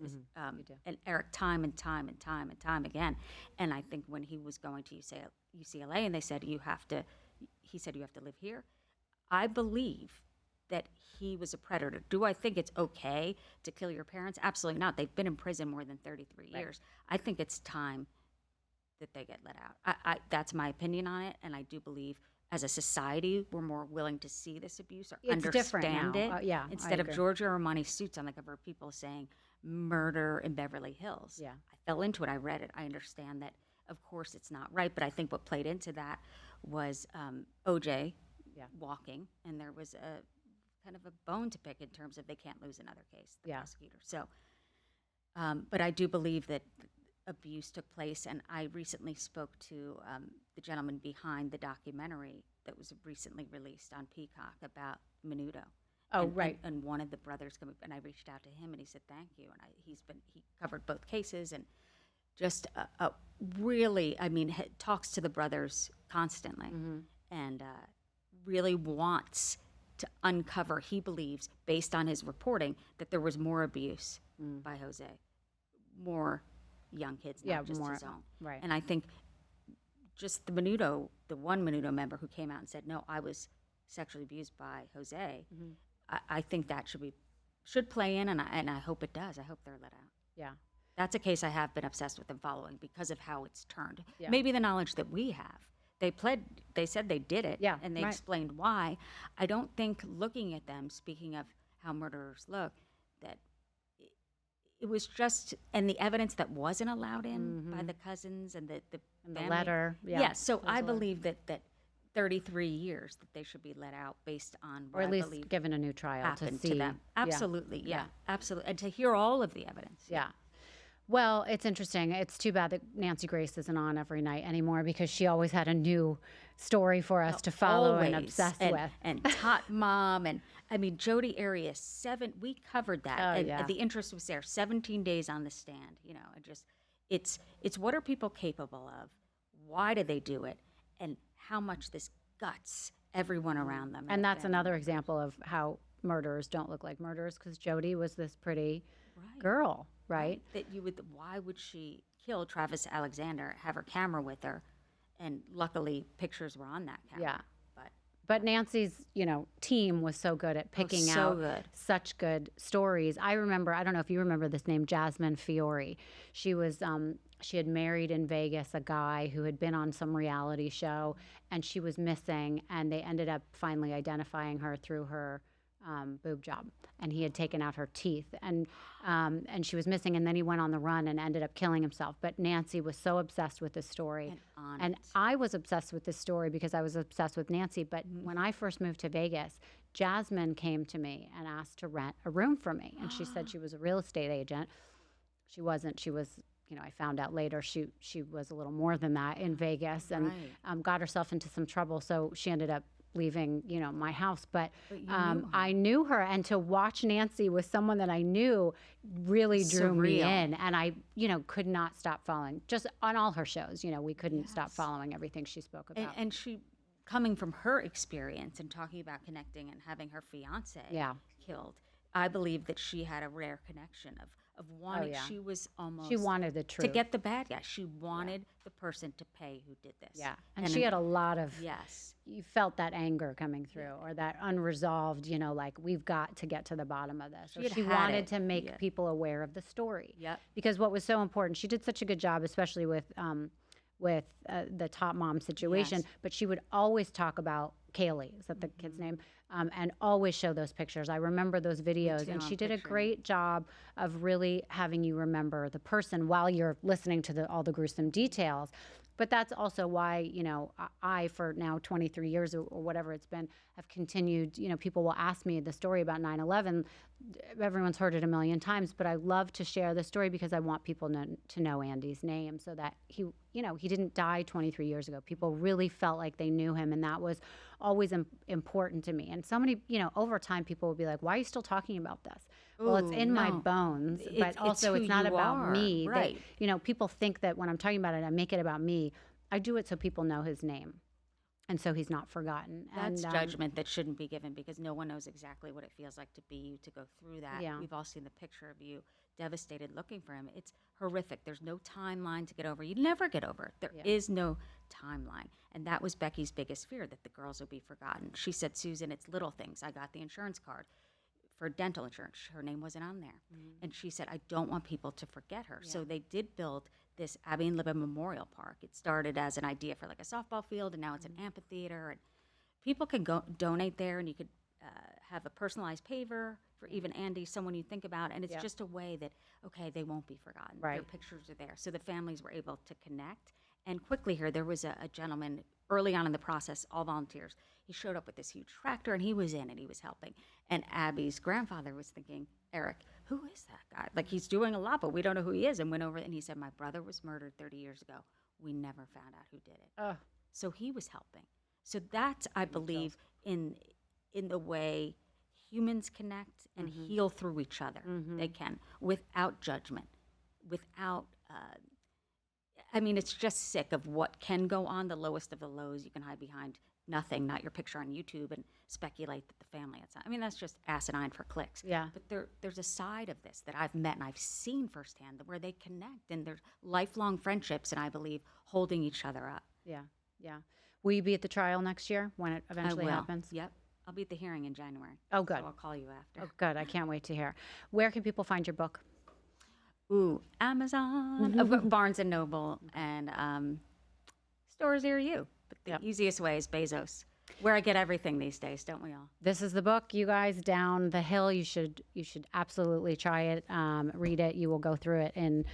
and Eric time and time again. And I think when he was going to UCLA, and they said he said you have to live here. I believe that he was a predator. Do I think it's okay to kill your parents? Absolutely not. They've been in prison more than 33 years. I think it's time that they get let out. That's my opinion on it, and I do believe. As a society, we're more willing to see this abuse or understand it. Instead of Giorgio Armani suits on the cover of People saying murder in Beverly Hills. Yeah. I fell into it. I read it. I understand that, of course, it's not right. But I think what played into that was OJ walking. And there was a kind of a bone to pick in terms of they can't lose another case, the prosecutor. So, but I do believe that abuse took place, and I recently spoke to the gentleman behind the documentary that was recently released on Peacock about Menudo. And one of the brothers came up, and I reached out to him, and he said thank you. And he covered both cases, and just really, talks to the brothers constantly, and really wants to uncover. He believes, based on his reporting, that there was more abuse by Jose, more young kids, Yeah, not just more, his own. right. And I think just the one Menudo member who came out and said, no, I was sexually abused by Jose, I think that should play in, and I hope it does. I hope they're let out. Yeah. That's a case I have been obsessed with and following because of how it's turned. Yeah. Maybe the knowledge that we have. They said they did it, Yeah, and they right. explained why. I don't think looking at them, speaking of how murderers look, that it was just, and the evidence that wasn't allowed in by the cousins and the And the family. letter. Yeah. Yes, so There's I a letter. believe that 33 years that they should be let out based on what Or at I least believe given a new trial to happened see. to them. Yeah. Absolutely, yeah, Yeah. absolutely, and to hear all of the evidence. Yeah. Well, it's interesting. It's too bad that Nancy Grace isn't on every night anymore because she always had a new story for us to follow and Always. obsess and, with. And Tot Mom, and I mean, Jody Arias, we covered that. Oh, and yeah. the interest was there, 17 days on the stand, and just, it's what are people capable of? Why do they do it? And how much this guts everyone around them. And their that's family another members. example of how murderers don't look like murderers because Jody was this pretty Right. girl, right? That why would she kill Travis Alexander, have her camera with her, and luckily pictures were on that camera. Yeah. But But Nancy's, team was so good at picking so out good. such good stories. I remember, I don't know if you remember this name, Jasmine Fiore. She was, she had married in Vegas a guy who had been on some reality show, and she was missing, and they ended up finally identifying her through her boob job, and he had taken out her teeth, and she was missing, and then he went on the run and ended up killing himself. But Nancy was so obsessed with this story, And on and it. I was obsessed with this story because I was obsessed with Nancy. But when I first moved to Vegas, Jasmine came to me and asked to rent a room for me, and she said she was a real estate agent. She wasn't. She was. I found out later she was a little more than that in Vegas, and Right. got herself into some trouble. So she ended up leaving, my house. But But you knew her. I knew her, and to watch Nancy with someone that I knew really drew me Surreal. in, and I, could not stop following. Just on all her shows, we couldn't stop Yes. following everything she spoke about. And she, coming from her experience and talking about connecting and having her fiance Yeah. killed, I believe that she had a rare connection of wanting. yeah. She was almost She wanted the to truth. get the bad guy. She wanted the person to pay who did this. Yeah, and she had a lot of. Yes. You felt that anger coming through, or that unresolved, like we've got to get to the bottom of this. Or She had she had wanted it. to make Yeah. people aware of the story. Yep. Because what was so important, she did such a good job, especially with the Top Mom situation. Yes. But she would always talk about Kaylee, is that the kid's name? And always show those pictures. I remember those videos, too, and I'm she did a picturing it. great job of really having you remember the person while you're listening to all the gruesome details. But that's also why, I, for now 23 years or whatever it's been, have continued, people will ask me the story about 9/11. Everyone's heard it a million times, but I love to share the story because I want people to know Andy's name so that he didn't die 23 years ago. People really felt like they knew him, and that was always important to me. And so many, over time, people will be like, why are you still talking about this? Well, it's Ooh, in my no. bones, It's- but it's also who it's not you about are, me. right. People think that when I'm talking about it, I make it about me. I do it so people know his name, and so he's not forgotten. That's and, judgment that shouldn't be given because no one knows exactly what it feels like to be you, to go through that. Yeah. We've all seen the picture of you devastated looking for him. It's horrific. There's no timeline to get over. You never get over it. There is no timeline. And that was Becky's biggest fear, that the girls would be forgotten. She said, Susan, it's little things. I got the insurance card for dental insurance. Her name wasn't on there. And she said, I don't want people to forget her. So they did build this Abby and Libba Memorial Park. It started as an idea for like a softball field, and now it's an amphitheater. And people can go donate there, and you could have a personalized paver for even Andy, someone you think about. And it's just a way that, okay, they won't be forgotten. Right. Their pictures are there. So the families were able to connect. And quickly here, there was a gentleman early on in the process, all volunteers. He showed up with this huge tractor, and he was in, and he was helping. And Abby's grandfather was thinking, Eric, who is that guy? Like, he's doing a lot, but we don't know who he is. And went over, and he said, my brother was murdered 30 years ago. We never found out who did it. Ugh. So he was helping. So that's, I believe, in the way humans connect and heal through each other. They can, without judgment, without, it's just sick of what can go on, the lowest of the lows. You can hide behind nothing, not your picture on YouTube, and speculate that the family. I mean, that's just asinine for clicks. Yeah. But there's a side of this that I've met and I've seen firsthand where they connect and there's lifelong friendships, and I believe holding each other up. Yeah. Yeah. Will you be at the trial next year when it eventually I will. happens? Yep. I'll be at the hearing in January. Oh, good. So I'll call you after. Oh, good. I can't wait to hear. Where can people find your book? Ooh, Amazon. I've got Barnes and Noble and stores near you. But the easiest way is Bezos, where I get everything these days, don't we all? This is the book, you guys, Down the Hill. You should absolutely try it, read it. You will go through it in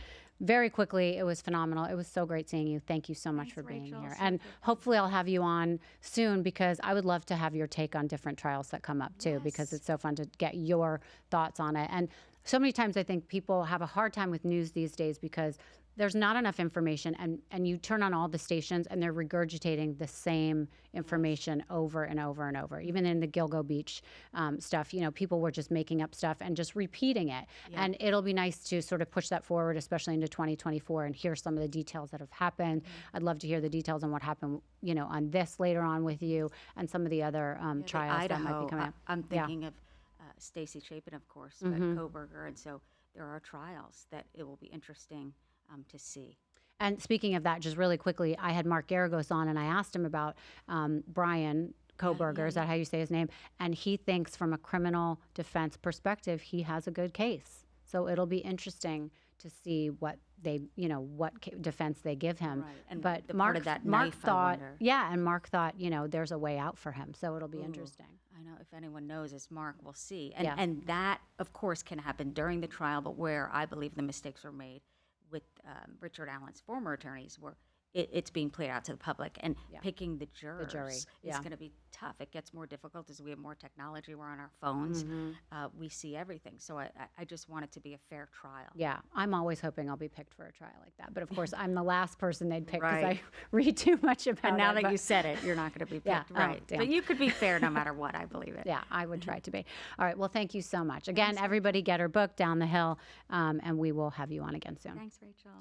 very quickly. It was phenomenal. It was so great seeing you. Thank you so much for being Rachel. here. So And hopefully I'll have you on soon, because I would love to have your take on different trials that come up too, because it's so fun to get your thoughts on it. And so many times I think people have a hard time with news these days because there's not enough information, and you turn on all the stations and they're regurgitating the same information over and over and over. Even in the Gilgo Beach stuff, people were just making up stuff and just repeating it. Yeah. And it'll be nice to sort of push that forward, especially into 2024, and hear some of the details that have happened. I'd love to hear the details on what happened, on this later on with you and some of the other trials that might be coming up. I'm thinking of Stacy Chapin, of course, but Koberger, and so there are trials that it will be interesting to see. And speaking of that, just really quickly, I had Mark Garagos on, and I asked him about Brian Koberger, is that how you say his name? And he thinks from a criminal defense perspective, he has a good case. So it'll be interesting to see what they, what defense they give him. Right. And but the Mark, part of that Mark knife, I thought, wonder. and Mark thought, there's a way out for him. So it'll be interesting. I know, if anyone knows, it's Mark, we'll see. And that, of course, can happen during the trial, but where I believe the mistakes were made with Richard Allen's former attorneys, where it's being played out to the public, and picking the jurors is going to be tough. It gets more difficult as we have more technology. We're on our phones. We see everything. So I just want it to be a fair trial. Yeah, I'm always hoping I'll be picked for a trial like that. But of course, I'm the last person they'd pick because Right. I read too much about it. And now that but- you said it, you're not going to be Yeah. picked. Oh, Right. damn. But you could be fair no matter what, I believe it. Yeah, I would try to be. All right, well, thank you so much. Again, everybody get her book, Down the Hill, and we will have you on again soon. Thanks, Rachel.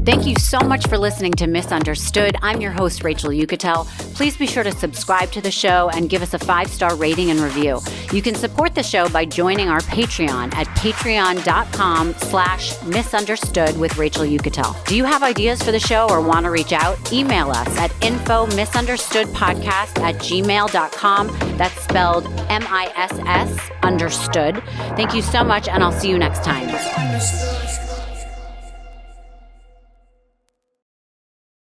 Thank you so much for listening to Misunderstood. I'm your host, Rachel Yucatel. Please be sure to subscribe to the show and give us a 5-star rating and review. You can support the show by joining our Patreon at patreon.com/misunderstood with Rachel Yucatel. Do you have ideas for the show or want to reach out? Email us at info_misunderstoodpodcast@gmail.com. That's spelled MISS understood. Thank you so much, and I'll see you next time.